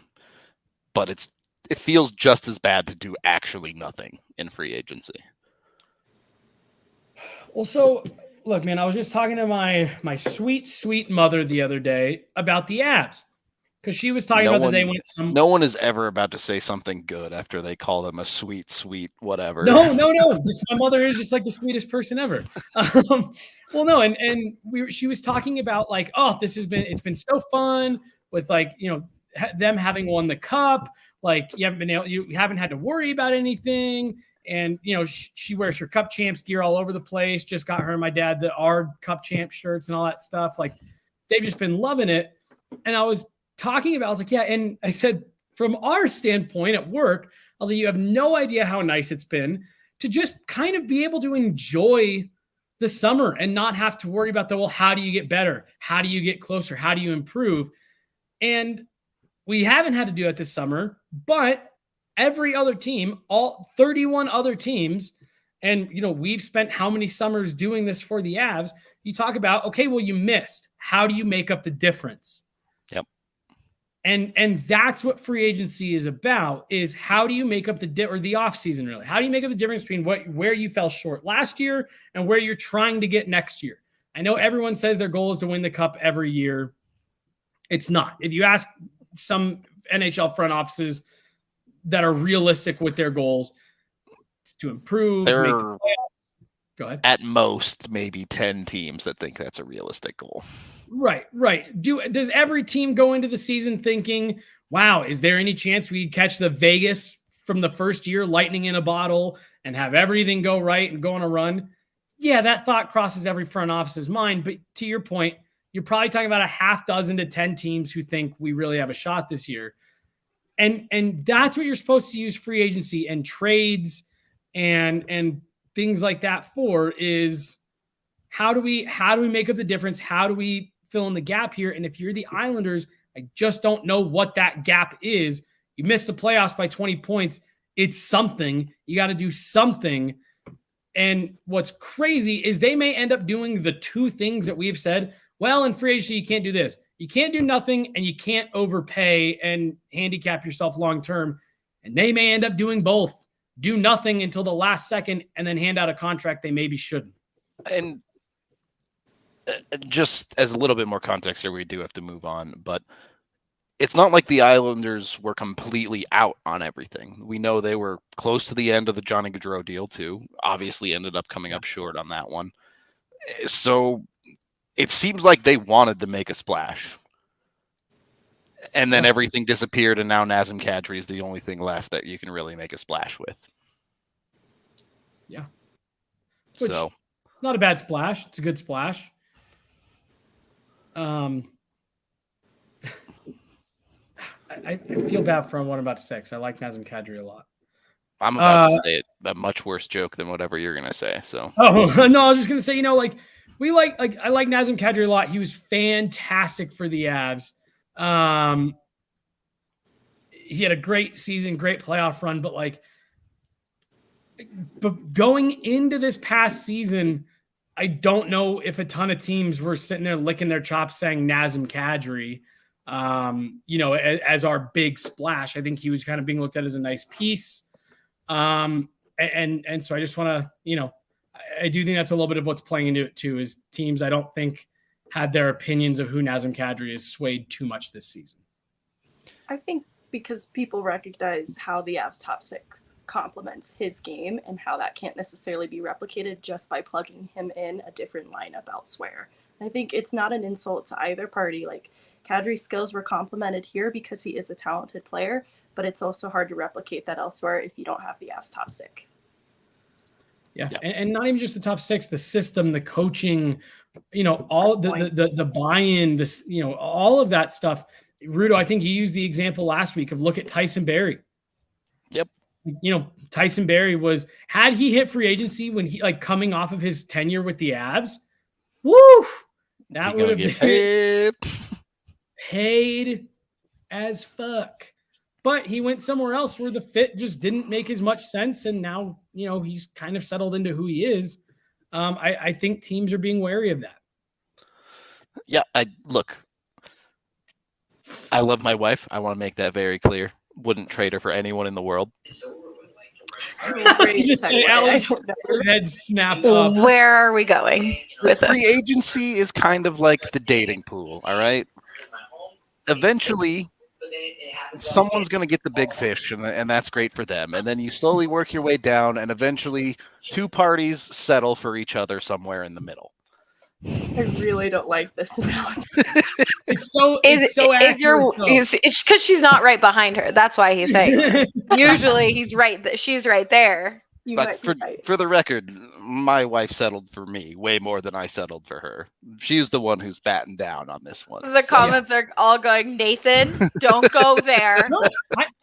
But it feels just as bad to do actually nothing in free agency. Well, so look, man, I was just talking to my sweet, sweet mother the other day about the Avs. Because she was talking about that they went some. No one is ever about to say something good after they call them a sweet, sweet whatever. No. My mother is just like the sweetest person ever. Well, no, and she was talking about like, oh, it's been so fun with like, them having won the cup. Like you haven't had to worry about anything. And, she wears her cup champs gear all over the place. Just got her and my dad our cup champ shirts and all that stuff. Like they've just been loving it. And I was talking about, I was like, yeah. And I said, from our standpoint at work, I was like, you have no idea how nice it's been to just kind of be able to enjoy the summer and not have to worry about how do you get better? How do you get closer? How do you improve? And we haven't had to do it this summer, but every other team, all 31 other teams, and we've spent how many summers doing this for the Avs. You talk about, okay, well, you missed. How do you make up the difference? Yep. And that's what free agency is about, is how do you make up the off season, really? How do you make up the difference between where you fell short last year and where you're trying to get next year? I know everyone says their goal is to win the cup every year. It's not. If you ask some NHL front offices that are realistic with their goals, it's to improve. There make are, go ahead. At most, maybe 10 teams that think that's a realistic goal. Right. Does every team go into the season thinking, wow, is there any chance we catch the Vegas from the first year, lightning in a bottle, and have everything go right and go on a run? Yeah, that thought crosses every front office's mind. But to your point, you're probably talking about a half dozen to 10 teams who think we really have a shot this year. And that's what you're supposed to use free agency and trades and things like that for, is how do we make up the difference? How do we fill in the gap here? And if you're the Islanders, I just don't know what that gap is. You missed the playoffs by 20 points. It's something. You got to do something. And what's crazy is they may end up doing the two things that we've said. Well, in free agency, you can't do this. You can't do nothing, and you can't overpay and handicap yourself long-term. And they may end up doing both. Do nothing until the last second and then hand out a contract they maybe shouldn't. And just as a little bit more context here, we do have to move on, but it's not like the Islanders were completely out on everything. We know they were close to the end of the Johnny Gaudreau deal too. Obviously ended up coming up short on that one. So it seems like they wanted to make a splash. And then everything disappeared, and now Nazem Kadri is the only thing left that you can really make a splash with. Yeah. So it's not a bad splash. It's a good splash. I feel bad for what I'm about to say, because I like Nazem Kadri a lot. I'm about to say a much worse joke than whatever you're going to say. So. Oh, no, I was just going to say, I like Nazem Kadri a lot. He was fantastic for the Avs. He had a great season, great playoff run, but going into this past season, I don't know if a ton of teams were sitting there licking their chops saying Nazem Kadri, as our big splash. I think he was kind of being looked at as a nice piece. And so I just want to, I do think that's a little bit of what's playing into it too, is teams I don't think had their opinions of who Nazem Kadri is swayed too much this season. I think because people recognize how the Avs top six complements his game and how that can't necessarily be replicated just by plugging him in a different lineup elsewhere. I think it's not an insult to either party. Like, Kadri's skills were complemented here because he is a talented player, but it's also hard to replicate that elsewhere if you don't have the Avs top six. Yeah. And not even just the top six, the system, the coaching, all the buy-in, this, all of that stuff. Rudo, I think you used the example last week of look at Tyson Barrie. Yep. Tyson Barrie had he hit free agency when he coming off of his tenure with the Avs, woo, that would have been paid as fuck. But he went somewhere else where the fit just didn't make as much sense. And now, he's kind of settled into who he is. I think teams are being wary of that. Yeah, I love my wife. I want to make that very clear. Wouldn't trade her for anyone in the world. Head snapped up. Where are we going with this? Free agency is kind of like the dating pool, all right? Eventually, someone's going to get the big fish, and that's great for them. And then you slowly work your way down, and eventually 2 parties settle for each other somewhere in the middle. I really don't like this analogy. It's so accurate. It's because she's not right behind her. That's why he's saying this. Usually he's right. She's right there. But for the record, my wife settled for me way more than I settled for her. She's the one who's batting down on this one. The comments are all going, Nathan, don't go there. No,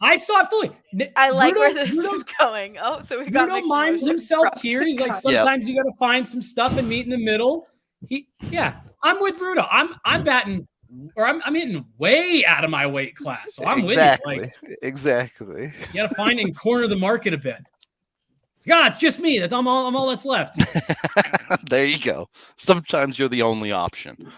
I saw it fully. I like where this is going. Oh, so we got Bruno mimes himself here. He's like, sometimes you got to find some stuff and meet in the middle. I'm with Bruno. I'm batting, or I'm hitting way out of my weight class. So I'm with you. Exactly. You got to find and corner the market a bit. God, it's just me. I'm all that's left. There you go. Sometimes you're the only option.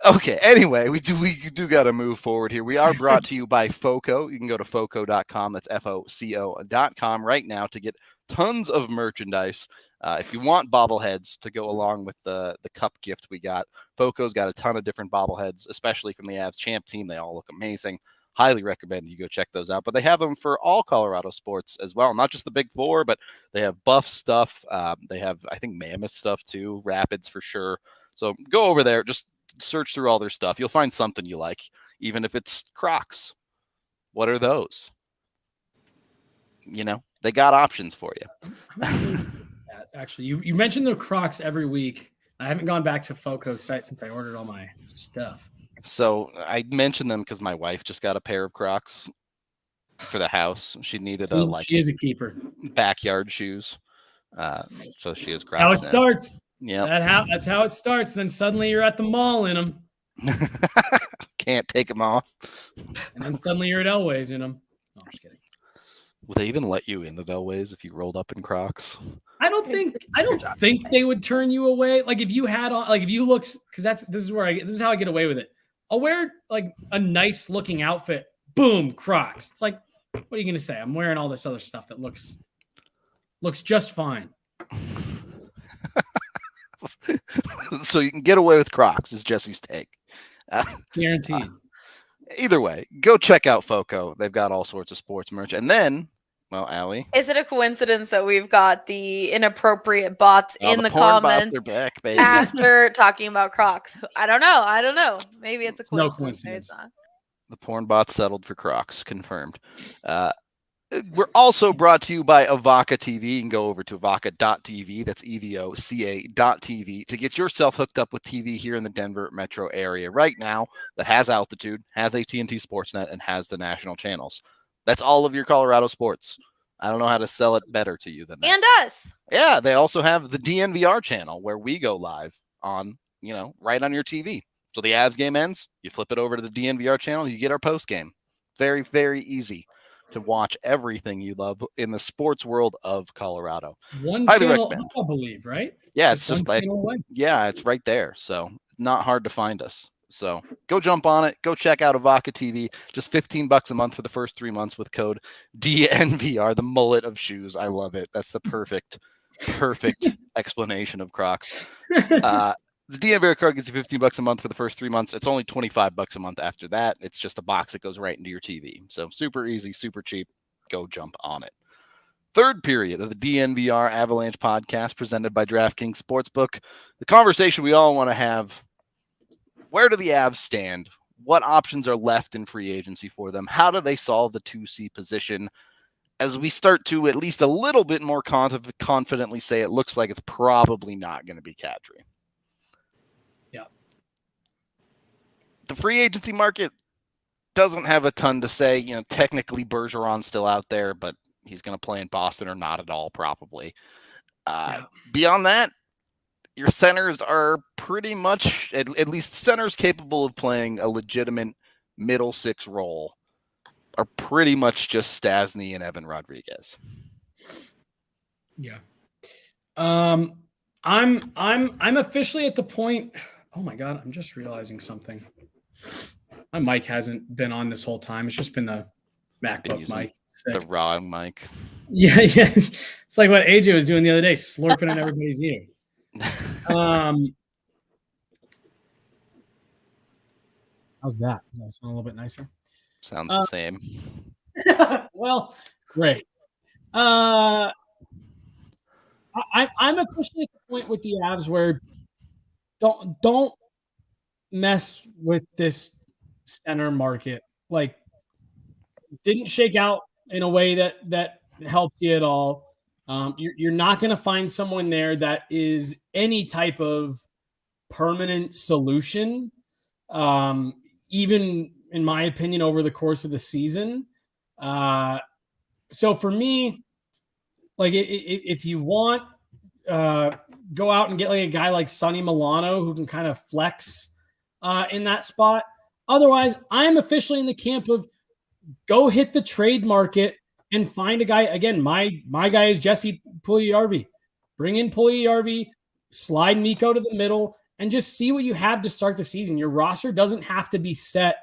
Okay. Anyway, we do got to move forward here. We are brought to you by FOCO. You can go to foco.com. That's FOCO.com right now to get tons of merchandise. If you want bobbleheads to go along with the cup gift we got, FOCO's got a ton of different bobbleheads, especially from the Avs champ team. They all look amazing. Highly recommend you go check those out. But they have them for all Colorado sports as well, not just the big 4, but they have Buff stuff. They have, I think, Mammoth stuff too, Rapids for sure. So go over there, just search through all their stuff. You'll find something you like, even if it's Crocs. What are those? You know, they got options for you. Actually, you mentioned the Crocs every week. I haven't gone back to FOCO site since I ordered all my stuff. So I mentioned them because my wife just got a pair of Crocs for the house. She needed she is a keeper. Backyard shoes. So she has Crocs. That's how it starts. Yeah. That's how it starts. Then suddenly you're at the mall in them. Can't take them off. And then suddenly you're at Elway's in them. No, I'm just kidding. Would they even let you into Elway's if you rolled up in Crocs? I don't think they would turn you away. Like if you had on, like if you looked, because this is how I get away with it. I'll wear like a nice looking outfit. Boom, Crocs. It's like, what are you gonna say? I'm wearing all this other stuff that looks just fine. So you can get away with Crocs, is Jesse's take. Guaranteed. Either way, go check out FOCO. They've got all sorts of sports merch. And then, well, Allie, is it a coincidence that we've got the inappropriate bots in the comments bots are back, baby. after talking about Crocs? I don't know. Maybe it's a coincidence. No coincidence. Maybe it's not. The porn bots settled for Crocs, confirmed. We're also brought to you by Avaca TV. You can go over to avaca.tv. That's EVOCA.tv to get yourself hooked up with TV here in the Denver metro area right now that has altitude, has AT&T Sportsnet, and has the national channels. That's all of your Colorado sports. I don't know how to sell it better to you than that. And us. Yeah, they also have the DNVR channel where we go live on, right on your TV. So the Avs game ends, you flip it over to the DNVR channel, you get our post game. Very, very easy to watch everything you love in the sports world of Colorado. One channel, I believe, right? Yeah, it's just like, it's right there. So not hard to find us. So go jump on it. Go check out Avaca TV. Just $15 a month for the first 3 months with code DNVR, the mullet of shoes. I love it. That's the perfect explanation of Crocs. The DNVR card gets you $15 a month for the first 3 months. It's only $25 a month after that. It's just a box that goes right into your TV. So super easy, super cheap. Go jump on it. Third period of the DNVR Avalanche podcast presented by DraftKings Sportsbook. The conversation we all want to have: where do the Avs stand? What options are left in free agency for them? How do they solve the 2C position? As we start to at least a little bit more confidently say it looks like it's probably not going to be Kadri. The free agency market doesn't have a ton to say. Technically Bergeron's still out there, but he's going to play in Boston or not at all, probably. Beyond that, your centers are pretty much, at least centers capable of playing a legitimate middle 6 role, are pretty much just Stasny and Evan Rodriguez. Yeah. I'm officially at the point. Oh my God, I'm just realizing something. My mic hasn't been on this whole time. It's just been the MacBook mic. The wrong mic. Yeah. It's like what AJ was doing the other day, slurping in everybody's ear. I'm How's that? Does that sound a little bit nicer? Sounds the same. Well, great. I'm officially at the point with the Avs where don't mess with this center market. Like, didn't shake out in a way that helps you at all. You're not going to find someone there that is any type of permanent solution. Even in my opinion, over the course of the season. So for me, like if you want, go out and get like a guy like Sonny Milano who can kind of flex in that spot. Otherwise, I'm officially in the camp of go hit the trade market and find a guy. Again, my guy is Jesse Puljujarvi. Bring in Puljujarvi, slide Mikko to the middle, and just see what you have to start the season. Your roster doesn't have to be set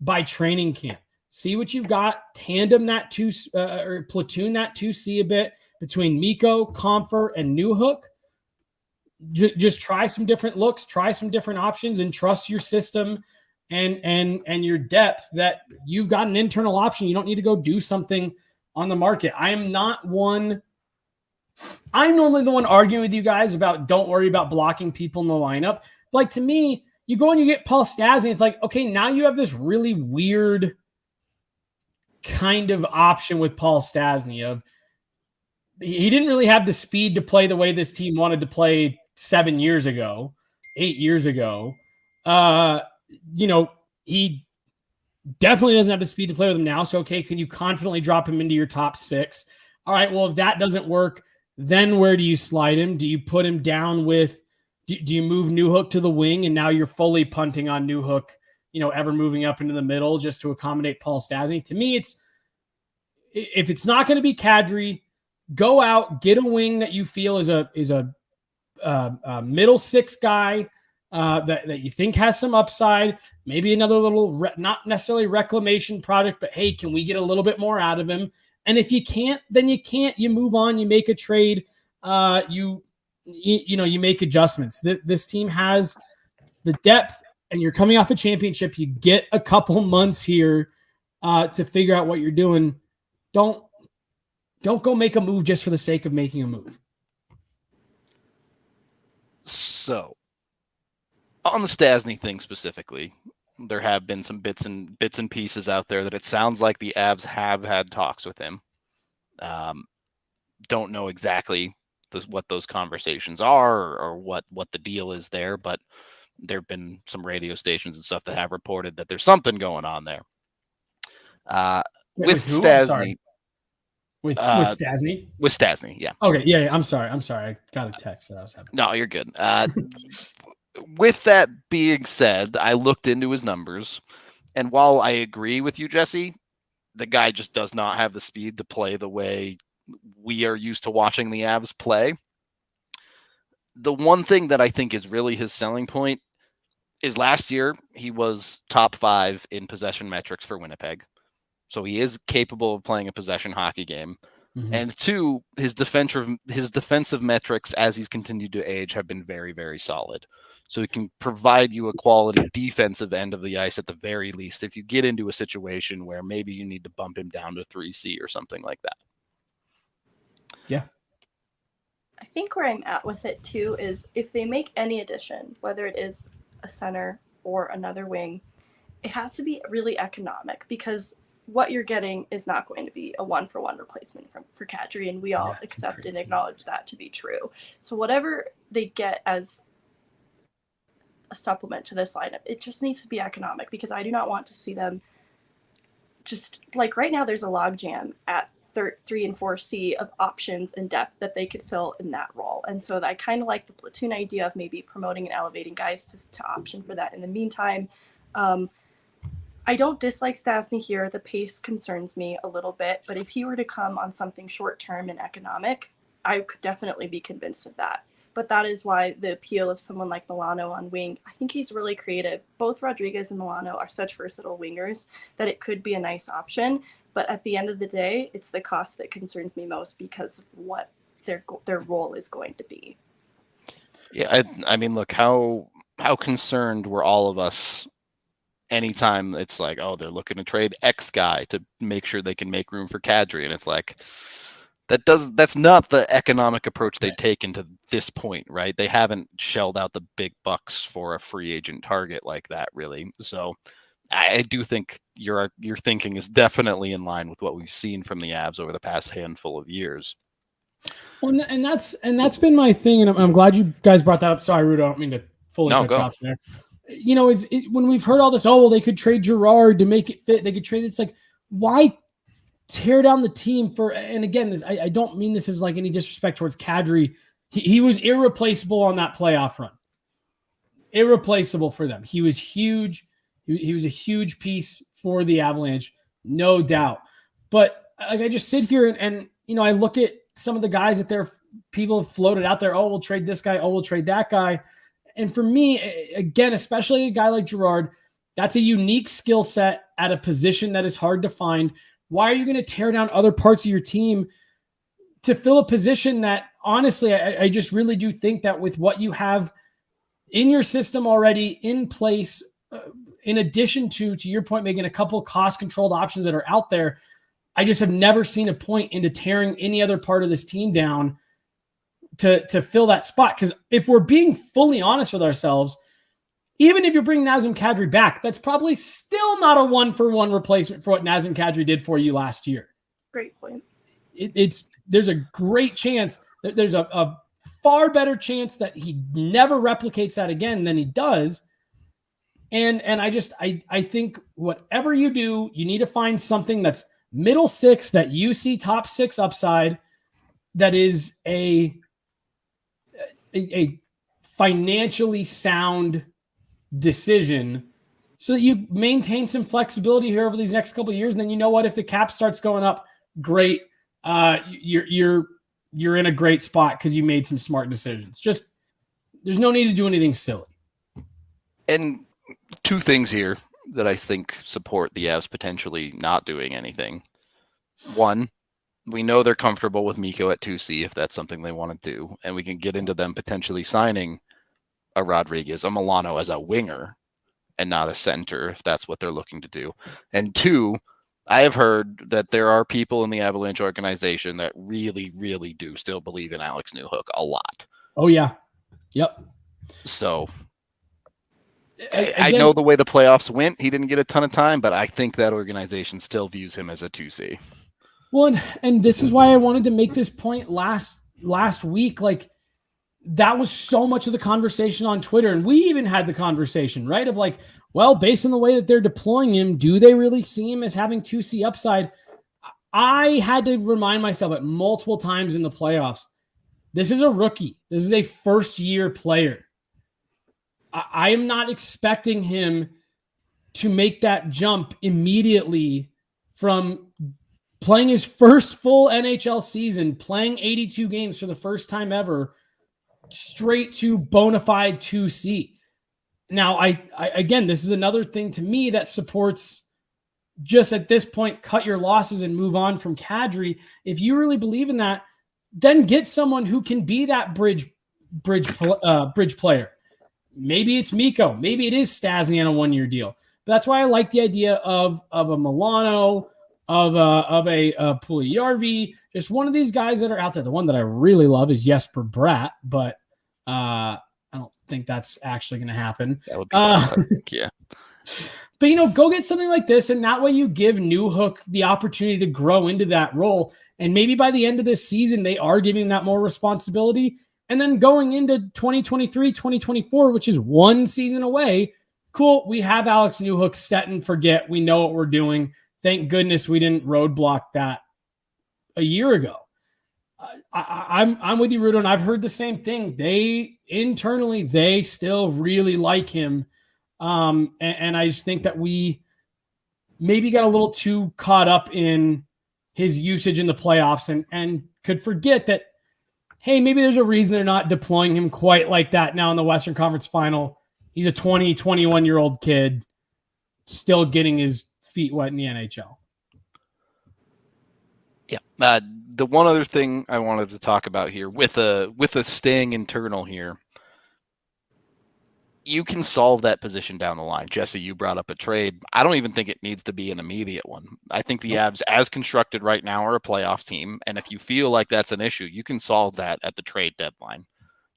by training camp. See what you've got. Tandem that or platoon that 2C a bit between Mikko, Comfer, and Newhook. Just try some different looks, try some different options, and trust your system and your depth that you've got an internal option. You don't need to go do something on the market. I'm normally the one arguing with you guys about don't worry about blocking people in the lineup. Like, to me, you go and you get Paul Stastny. It's like, okay, now you have this really weird kind of option with Paul Stastny of he didn't really have the speed to play the way this team wanted to play 8 years ago. He definitely doesn't have the speed to play with him now. So, okay, can you confidently drop him into your top 6? All right, well, if that doesn't work, then where do you slide him? Do you put him down with do you move Newhook to the wing and now you're fully punting on Newhook, ever moving up into the middle just to accommodate Paul Stastny? To me, if it's not going to be Kadri, go out, get a wing that you feel is a middle 6 guy that you think has some upside, maybe another little, not necessarily reclamation project, but hey, can we get a little bit more out of him? And if you can't, then you can't. You move on, you make a trade, you make adjustments. This team has the depth, and you're coming off a championship. You get a couple months here to figure out what you're doing. Don't go make a move just for the sake of making a move. So, on the Stastny thing specifically, there have been some bits and pieces out there that it sounds like the Avs have had talks with him. Don't know exactly what those conversations are or what the deal is there, but there have been some radio stations and stuff that have reported that there's something going on there. With Stastny. With Stastny? With Stastny, yeah. Okay, yeah, I'm sorry. I got a text that I was having. No, you're good. With that being said, I looked into his numbers, and while I agree with you, Jesse, the guy just does not have the speed to play the way we are used to watching the Avs play. The one thing that I think is really his selling point is last year he was top 5 in possession metrics for Winnipeg. So he is capable of playing a possession hockey game. Mm-hmm. And 2, his defensive metrics as he's continued to age have been very, very solid. So he can provide you a quality defensive end of the ice at the very least if you get into a situation where maybe you need to bump him down to 3C or something like that. Yeah. I think where I'm at with it too is if they make any addition, whether it is a center or another wing, it has to be really economic because what you're getting is not going to be a 1-for-1 replacement for Kadri, and we all accept and acknowledge that to be true. So whatever they get as a supplement to this lineup, it just needs to be economic because I do not want to see them just like right now there's a logjam at 3 and 4C of options and depth that they could fill in that role. And so I kind of like the platoon idea of maybe promoting and elevating guys to option for that. In the meantime, I don't dislike Stastny here. The pace concerns me a little bit, but if he were to come on something short-term and economic, I could definitely be convinced of that. But that is why the appeal of someone like Milano on wing, I think he's really creative. Both Rodriguez and Milano are such versatile wingers that it could be a nice option. But at the end of the day, it's the cost that concerns me most because of what their role is going to be. Yeah, I mean, look, how concerned were all of us anytime it's like, oh, they're looking to trade X guy to make sure they can make room for Kadri, and it's like that's not the economic approach they've taken to this point, right? They haven't shelled out the big bucks for a free agent target like that, really. So I do think your thinking is definitely in line with what we've seen from the Avs over the past handful of years. Well, and that's been my thing, and I'm glad you guys brought that up. Sorry, Rudo, I don't mean to fully cut you off there. You know, when we've heard all this, oh, well, they could trade Girard to make it fit. They could trade. It's like, why tear down the team for? And again, I don't mean this as like any disrespect towards Kadri. He was irreplaceable on that playoff run. Irreplaceable for them. He was huge. He was a huge piece for the Avalanche, no doubt. But like, I just sit here and you know, I look at some of the guys that people have floated out there. Oh, we'll trade this guy. Oh, we'll trade that guy. And for me, again, especially a guy like Girard, that's a unique skill set at a position that is hard to find. Why are you going to tear down other parts of your team to fill a position that, honestly, I just really do think that with what you have in your system already in place, in addition to your point, making a couple cost-controlled options that are out there, I just have never seen a point into tearing any other part of this team down to fill that spot. Because if we're being fully honest with ourselves, even if you bring Nazem Kadri back, that's probably still not a one-for-one replacement for what Nazem Kadri did for you last year. Great point. There's a great chance, there's a far better chance that he never replicates that again than he does. And I think whatever you do, you need to find something that's middle six, that you see top six upside, that is a financially sound decision, so that you maintain some flexibility here over these next couple of years. And then, you know what, if the cap starts going up, great. You're in a great spot because you made some smart decisions. Just, there's no need to do anything silly. And two things here that I think support the Avs potentially not doing anything. One, we know they're comfortable with Mikko at 2C if that's something they want to do, and we can get into them potentially signing a Rodriguez, a Milano as a winger and not a center if that's what they're looking to do. And two, I have heard that there are people in the Avalanche organization that really, really do still believe in Alex Newhook a lot. Oh, yeah. Yep. So I know the way the playoffs went, he didn't get a ton of time, but I think that organization still views him as a 2C. Well, and this is why I wanted to make this point last week. Like, that was so much of the conversation on Twitter. And we even had the conversation, right? Of like, well, based on the way that they're deploying him, do they really see him as having 2C upside? I had to remind myself at multiple times in the playoffs, this is a rookie. This is a first-year player. I am not expecting him to make that jump immediately from playing his first full NHL season, playing 82 games for the first time ever, straight to bona fide 2C. Now, I again, this is another thing to me that supports, just at this point, cut your losses and move on from Kadri. If you really believe in that, then get someone who can be that bridge player. Maybe it's Mikko. Maybe it is Stastny on a one-year deal. But that's why I like the idea of a Milano, of a Puljujarvi, just one of these guys that are out there. The one that I really love is Jesper Bratt, but I don't think that's actually going to happen. That would be tough, I think, yeah. But, you know, go get something like this, and that way you give Newhook the opportunity to grow into that role. And maybe by the end of this season, they are giving that more responsibility. And then going into 2023, 2024, which is one season away, cool, we have Alex Newhook set and forget. We know what we're doing. Thank goodness we didn't roadblock that a year ago. I'm with you, Rudo, and I've heard the same thing. They still really like him. And I just think that we maybe got a little too caught up in his usage in the playoffs and could forget that, hey, maybe there's a reason they're not deploying him quite like that now in the Western Conference Final. He's a 20, 21-year-old kid still getting his feet wet in the NHL. Yeah. The one other thing I wanted to talk about here with a staying internal here, you can solve that position down the line. Jesse, you brought up a trade. I don't even think it needs to be an immediate one. I think the Avs, as constructed right now, are a playoff team. And if you feel like that's an issue, you can solve that at the trade deadline.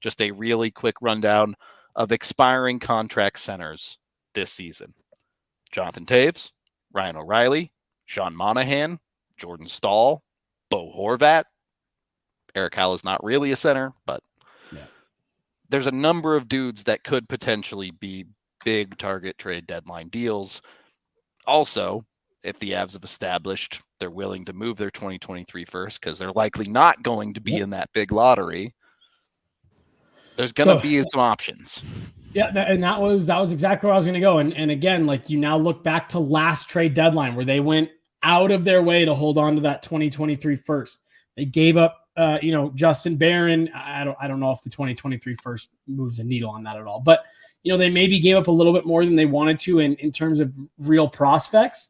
Just a really quick rundown of expiring contract centers this season. Jonathan Taves, Ryan O'Reilly, Sean Monahan, Jordan Stahl, Bo Horvat. Eric Howell is not really a center, but there's a number of dudes that could potentially be big target trade deadline deals. Also, if the Avs have established they're willing to move their 2023 first, because they're likely not going to be in that big lottery, there's going to be some options. Yeah, and that was exactly where I was going to go. And again, like, you now look back to last trade deadline where they went out of their way to hold on to that 2023 first. They gave up Justin Barron. I don't know if the 2023 first moves a needle on that at all, but they maybe gave up a little bit more than they wanted to in terms of real prospects,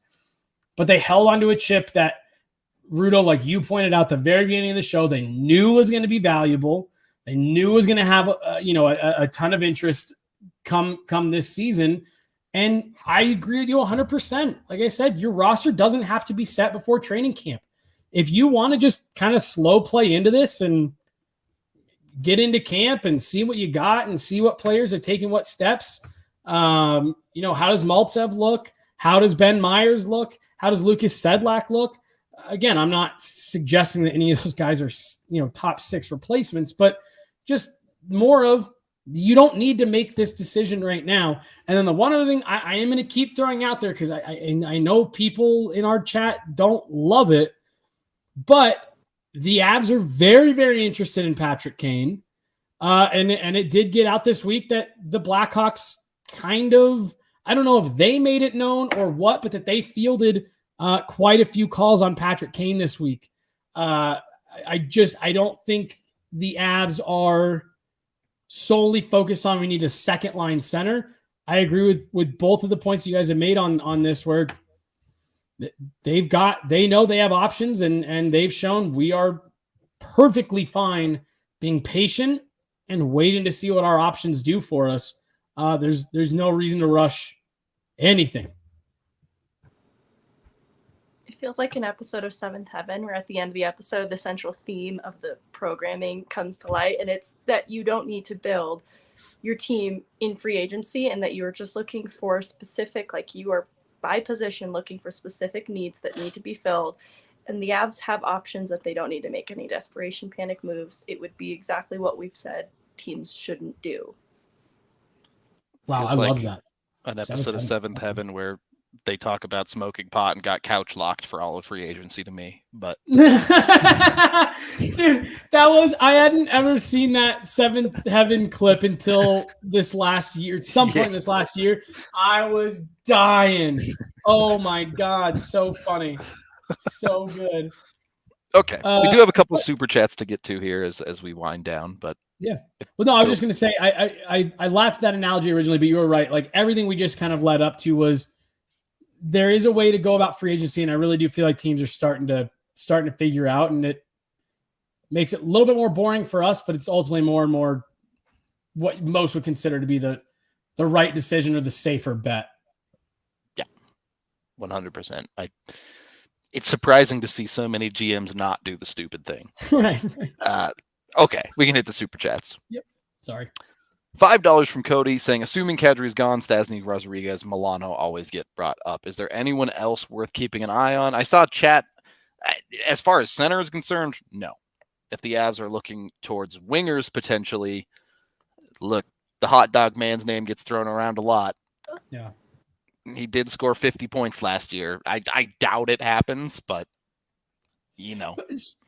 but they held onto a chip that, Rudo, like you pointed out at the very beginning of the show, they knew was going to be valuable. They knew was going to have a ton of interest come this season. And I agree with you 100%. Like I said, your roster doesn't have to be set before training camp. If you want to just kind of slow play into this and get into camp and see what you got and see what players are taking what steps, how does Maltsev look? How does Ben Myers look? How does Lucas Sedlak look? Again, I'm not suggesting that any of those guys are, top 6 replacements, but just more of, you don't need to make this decision right now. And then the one other thing I am going to keep throwing out there, because I know people in our chat don't love it, but the Avs are very, very interested in Patrick Kane. And it did get out this week that the Blackhawks kind of, I don't know if they made it known or what, but that they fielded quite a few calls on Patrick Kane this week. I don't think the Avs are solely focused on we need a second line center. I agree with both of the points you guys have made on this, where they know they have options, and they've shown we are perfectly fine being patient and waiting to see what our options do for us. There's no reason to rush anything. It feels like an episode of Seventh Heaven, where at the end of the episode, the central theme of the programming comes to light, and it's that you don't need to build your team in free agency, and that you are just looking for specific, like you are by position looking for specific needs that need to be filled. And the Avs have options that they don't need to make any desperation panic moves. It would be exactly what we've said teams shouldn't do. Wow, I love that. An episode of Seventh Heaven where they talk about smoking pot and got couch locked for all of free agency to me. But dude, I hadn't ever seen that Seventh Heaven clip until this last year. At some point in this last year, I was dying. Oh my God. So funny. So good. Okay. We do have a couple of super chats to get to here as we wind down, but yeah. Well, no, I was just going to say, I laughed at that analogy originally, but you were right. Like, everything we just kind of led up to was, there is a way to go about free agency, and I really do feel like teams are starting to figure out, and it makes it a little bit more boring for us, but it's ultimately more and more what most would consider to be the right decision or the safer bet. Yeah, 100%. It's surprising to see so many GMs not do the stupid thing. Right. Okay, we can hit the super chats. Yep. Sorry. $5 from Cody saying, assuming Kadri's gone, Stasny, Rodriguez, Milano always get brought up. Is there anyone else worth keeping an eye on? I saw chat. As far as center is concerned, no. If the Avs are looking towards wingers potentially, look, the hot dog man's name gets thrown around a lot. Yeah. He did score 50 points last year. I doubt it happens, but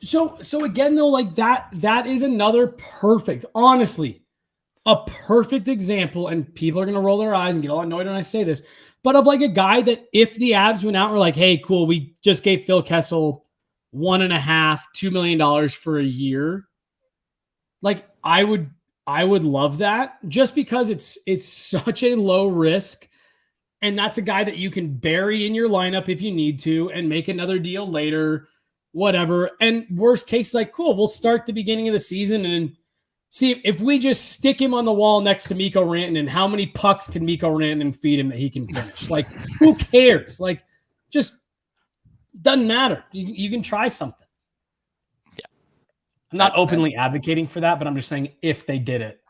So again, though, like that is another perfect, honestly, a perfect example, and people are going to roll their eyes and get all annoyed when I say this, but of like a guy that if the Avs went out and were like, hey, cool, we just gave Phil Kessel $1.5-2 million for a year. Like I would love that, just because it's such a low risk. And that's a guy that you can bury in your lineup if you need to and make another deal later, whatever. And worst case, like, cool, we'll start the beginning of the season and see if we just stick him on the wall next to Mikko Rantanen, how many pucks can Mikko Rantanen feed him that he can finish? Like, who cares? Like, just doesn't matter. You can try something. Yeah. I'm not openly advocating for that, but I'm just saying if they did it.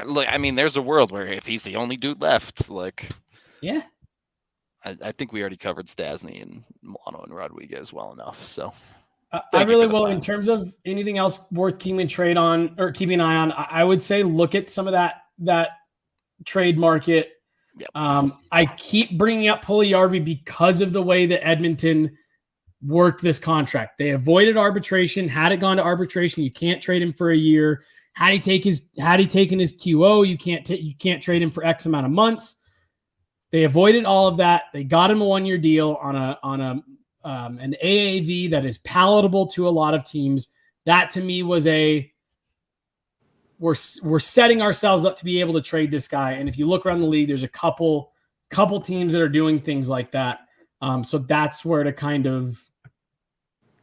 Look, I mean, there's a world where if he's the only dude left, like, yeah, I think we already covered Stasny and Milano and Rodriguez well enough. So I really will. In terms of anything else worth keeping an eye on, I would say look at some of that trade market. Yep. I keep bringing up Puljujarvi because of the way that Edmonton worked this contract. They avoided arbitration. Had it gone to arbitration, you can't trade him for a year. Had he taken his QO, you can't trade him for X amount of months. They avoided all of that. They got him a 1-year deal on an AAV that is palatable to a lot of teams. That to me was we're setting ourselves up to be able to trade this guy. And if you look around the league, there's a couple teams that are doing things like that. So that's where to kind of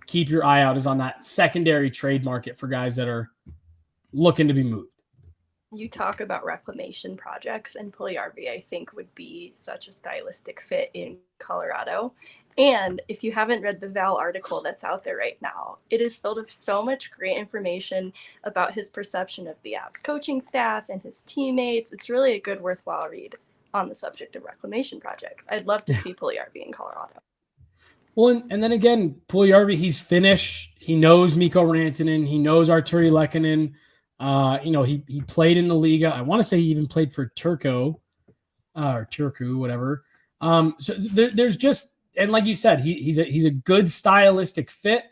keep your eye out is on that secondary trade market for guys that are looking to be moved. You talk about reclamation projects, and Puljujarvi, I think, would be such a stylistic fit in Colorado. And if you haven't read the Val article that's out there right now, it is filled with so much great information about his perception of the Avs coaching staff and his teammates. It's really a good, worthwhile read on the subject of reclamation projects. I'd love to see Puljujarvi in Colorado. Well, and then again, Puljujarvi, he's Finnish. He knows Mikko Rantanen. He knows Arturi Lehkonen. He played in the Liga. I want to say he even played for Turku, whatever. So there's just, and like you said, he's a good stylistic fit.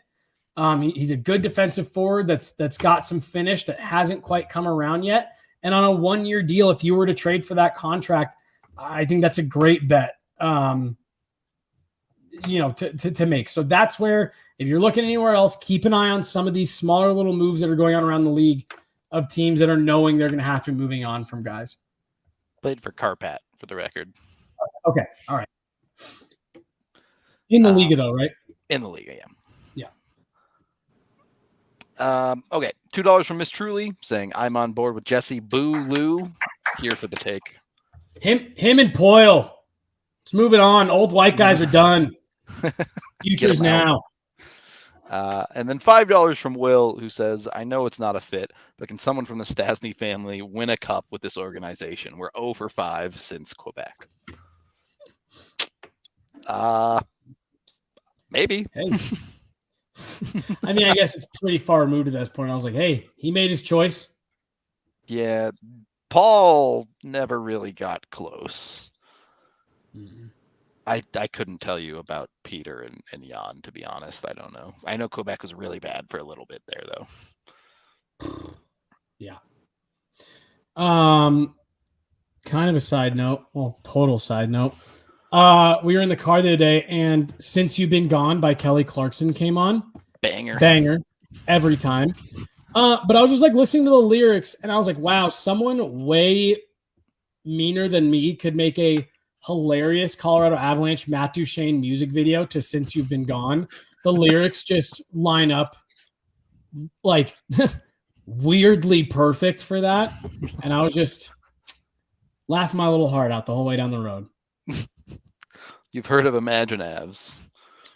He's a good defensive forward that's got some finish that hasn't quite come around yet. And on a 1-year deal, if you were to trade for that contract, I think that's a great bet. To make. So that's where, if you're looking anywhere else, keep an eye on some of these smaller little moves that are going on around the league of teams that are knowing they're going to have to be moving on from guys. Played for Karpat, for the record. Okay. All right. In the Liga, though, right? In the Liga, yeah. Okay. $2 from Miss Truly saying, I'm on board with Jesse. Boo Lou. Here for the take. Him and Poyle. Let's move it on. Old white guys are done. Future's now. And then $5 from Will, who says, I know it's not a fit, but can someone from the Stasny family win a cup with this organization? We're 0 for 5 since Quebec. Maybe. Hey. I mean, I guess it's pretty far removed at this point. I was like, hey, he made his choice. Yeah. Paul never really got close. Mm-hmm. I couldn't tell you about Peter and Jan, to be honest. I don't know. I know Quebec was really bad for a little bit there, though. Yeah. Kind of a side note. Well, total side note. We were in the car the other day, and Since You've Been Gone by Kelly Clarkson came on. Banger. Every time. But I was just like listening to the lyrics, and I was like, wow, someone way meaner than me could make a hilarious Colorado Avalanche Matt Duchene music video to Since You've Been Gone. The lyrics just line up like weirdly perfect for that. And I was just laughing my little heart out the whole way down the road. You've heard of Imagine Avs.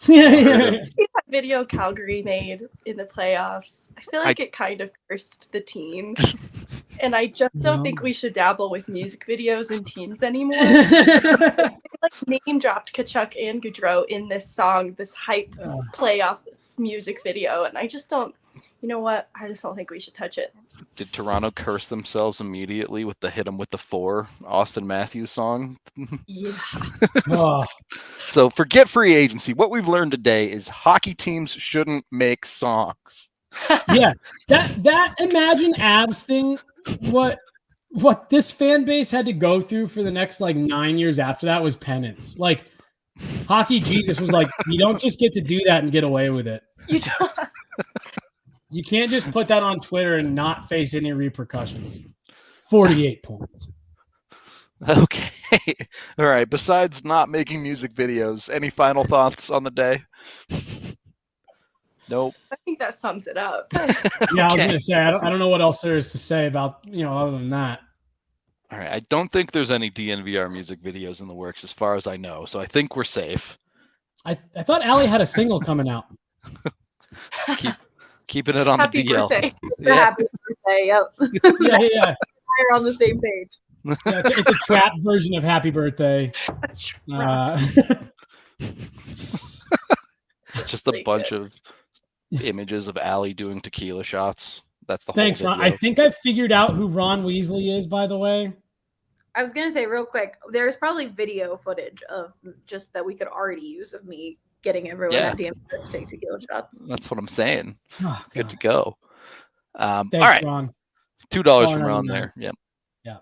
Yeah. That video Calgary made in the playoffs, I feel like it kind of cursed the team. And I just don't think we should dabble with music videos and teams anymore. They like name dropped Kachuk and Gaudreau in this song, this hype playoff music video, and I just don't. You know what? I just don't think we should touch it. Did Toronto curse themselves immediately with the Hit 'em with the 4 Austin Matthews song? Yeah. So forget free agency. What we've learned today is hockey teams shouldn't make songs. Yeah, that Imagine Avs thing. What this fan base had to go through for the next 9 years after that was penance. Like Hockey Jesus was like, you don't just get to do that and get away with it. You can't just put that on Twitter and not face any repercussions. 48 points. Okay. All right. Besides not making music videos, any final thoughts on the day? Nope. I think think that sums it up. Yeah, I was gonna say I don't know what else there is to say about other than that. All right. I don't think there's any DNVR music videos in the works as far as I know, so I think we're safe. I thought Allie had a single coming out. Keeping it on Happy the DL. birthday. Yeah. Happy birthday. Yep. Yeah. We're on the same page. Yeah, it's a trap version of Happy Birthday. Just a bunch of images of Allie doing tequila shots. That's the Thanks, whole Ron. video. I think I figured out who Ron Weasley is, by the way. I was gonna say real quick, there's probably video footage of just that we could already use of me getting everyone at DMV to take tequila shots. That's what I'm saying. Oh, Good to go. Thanks, all right. Ron. $2 from Ron there. Yep. Yeah.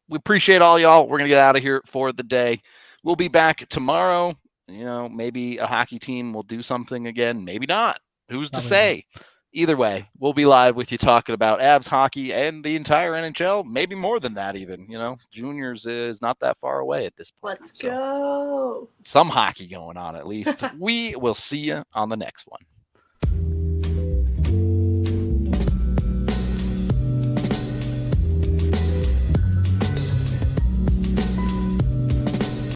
We appreciate all y'all. We're going to get out of here for the day. We'll be back tomorrow. Maybe a hockey team will do something again. Maybe not. Who's to say? Either way, we'll be live with you talking about Avs hockey and the entire NHL. Maybe more than that even. Juniors is not that far away at this point. Let's go. Some hockey going on at least. We will see you on the next one.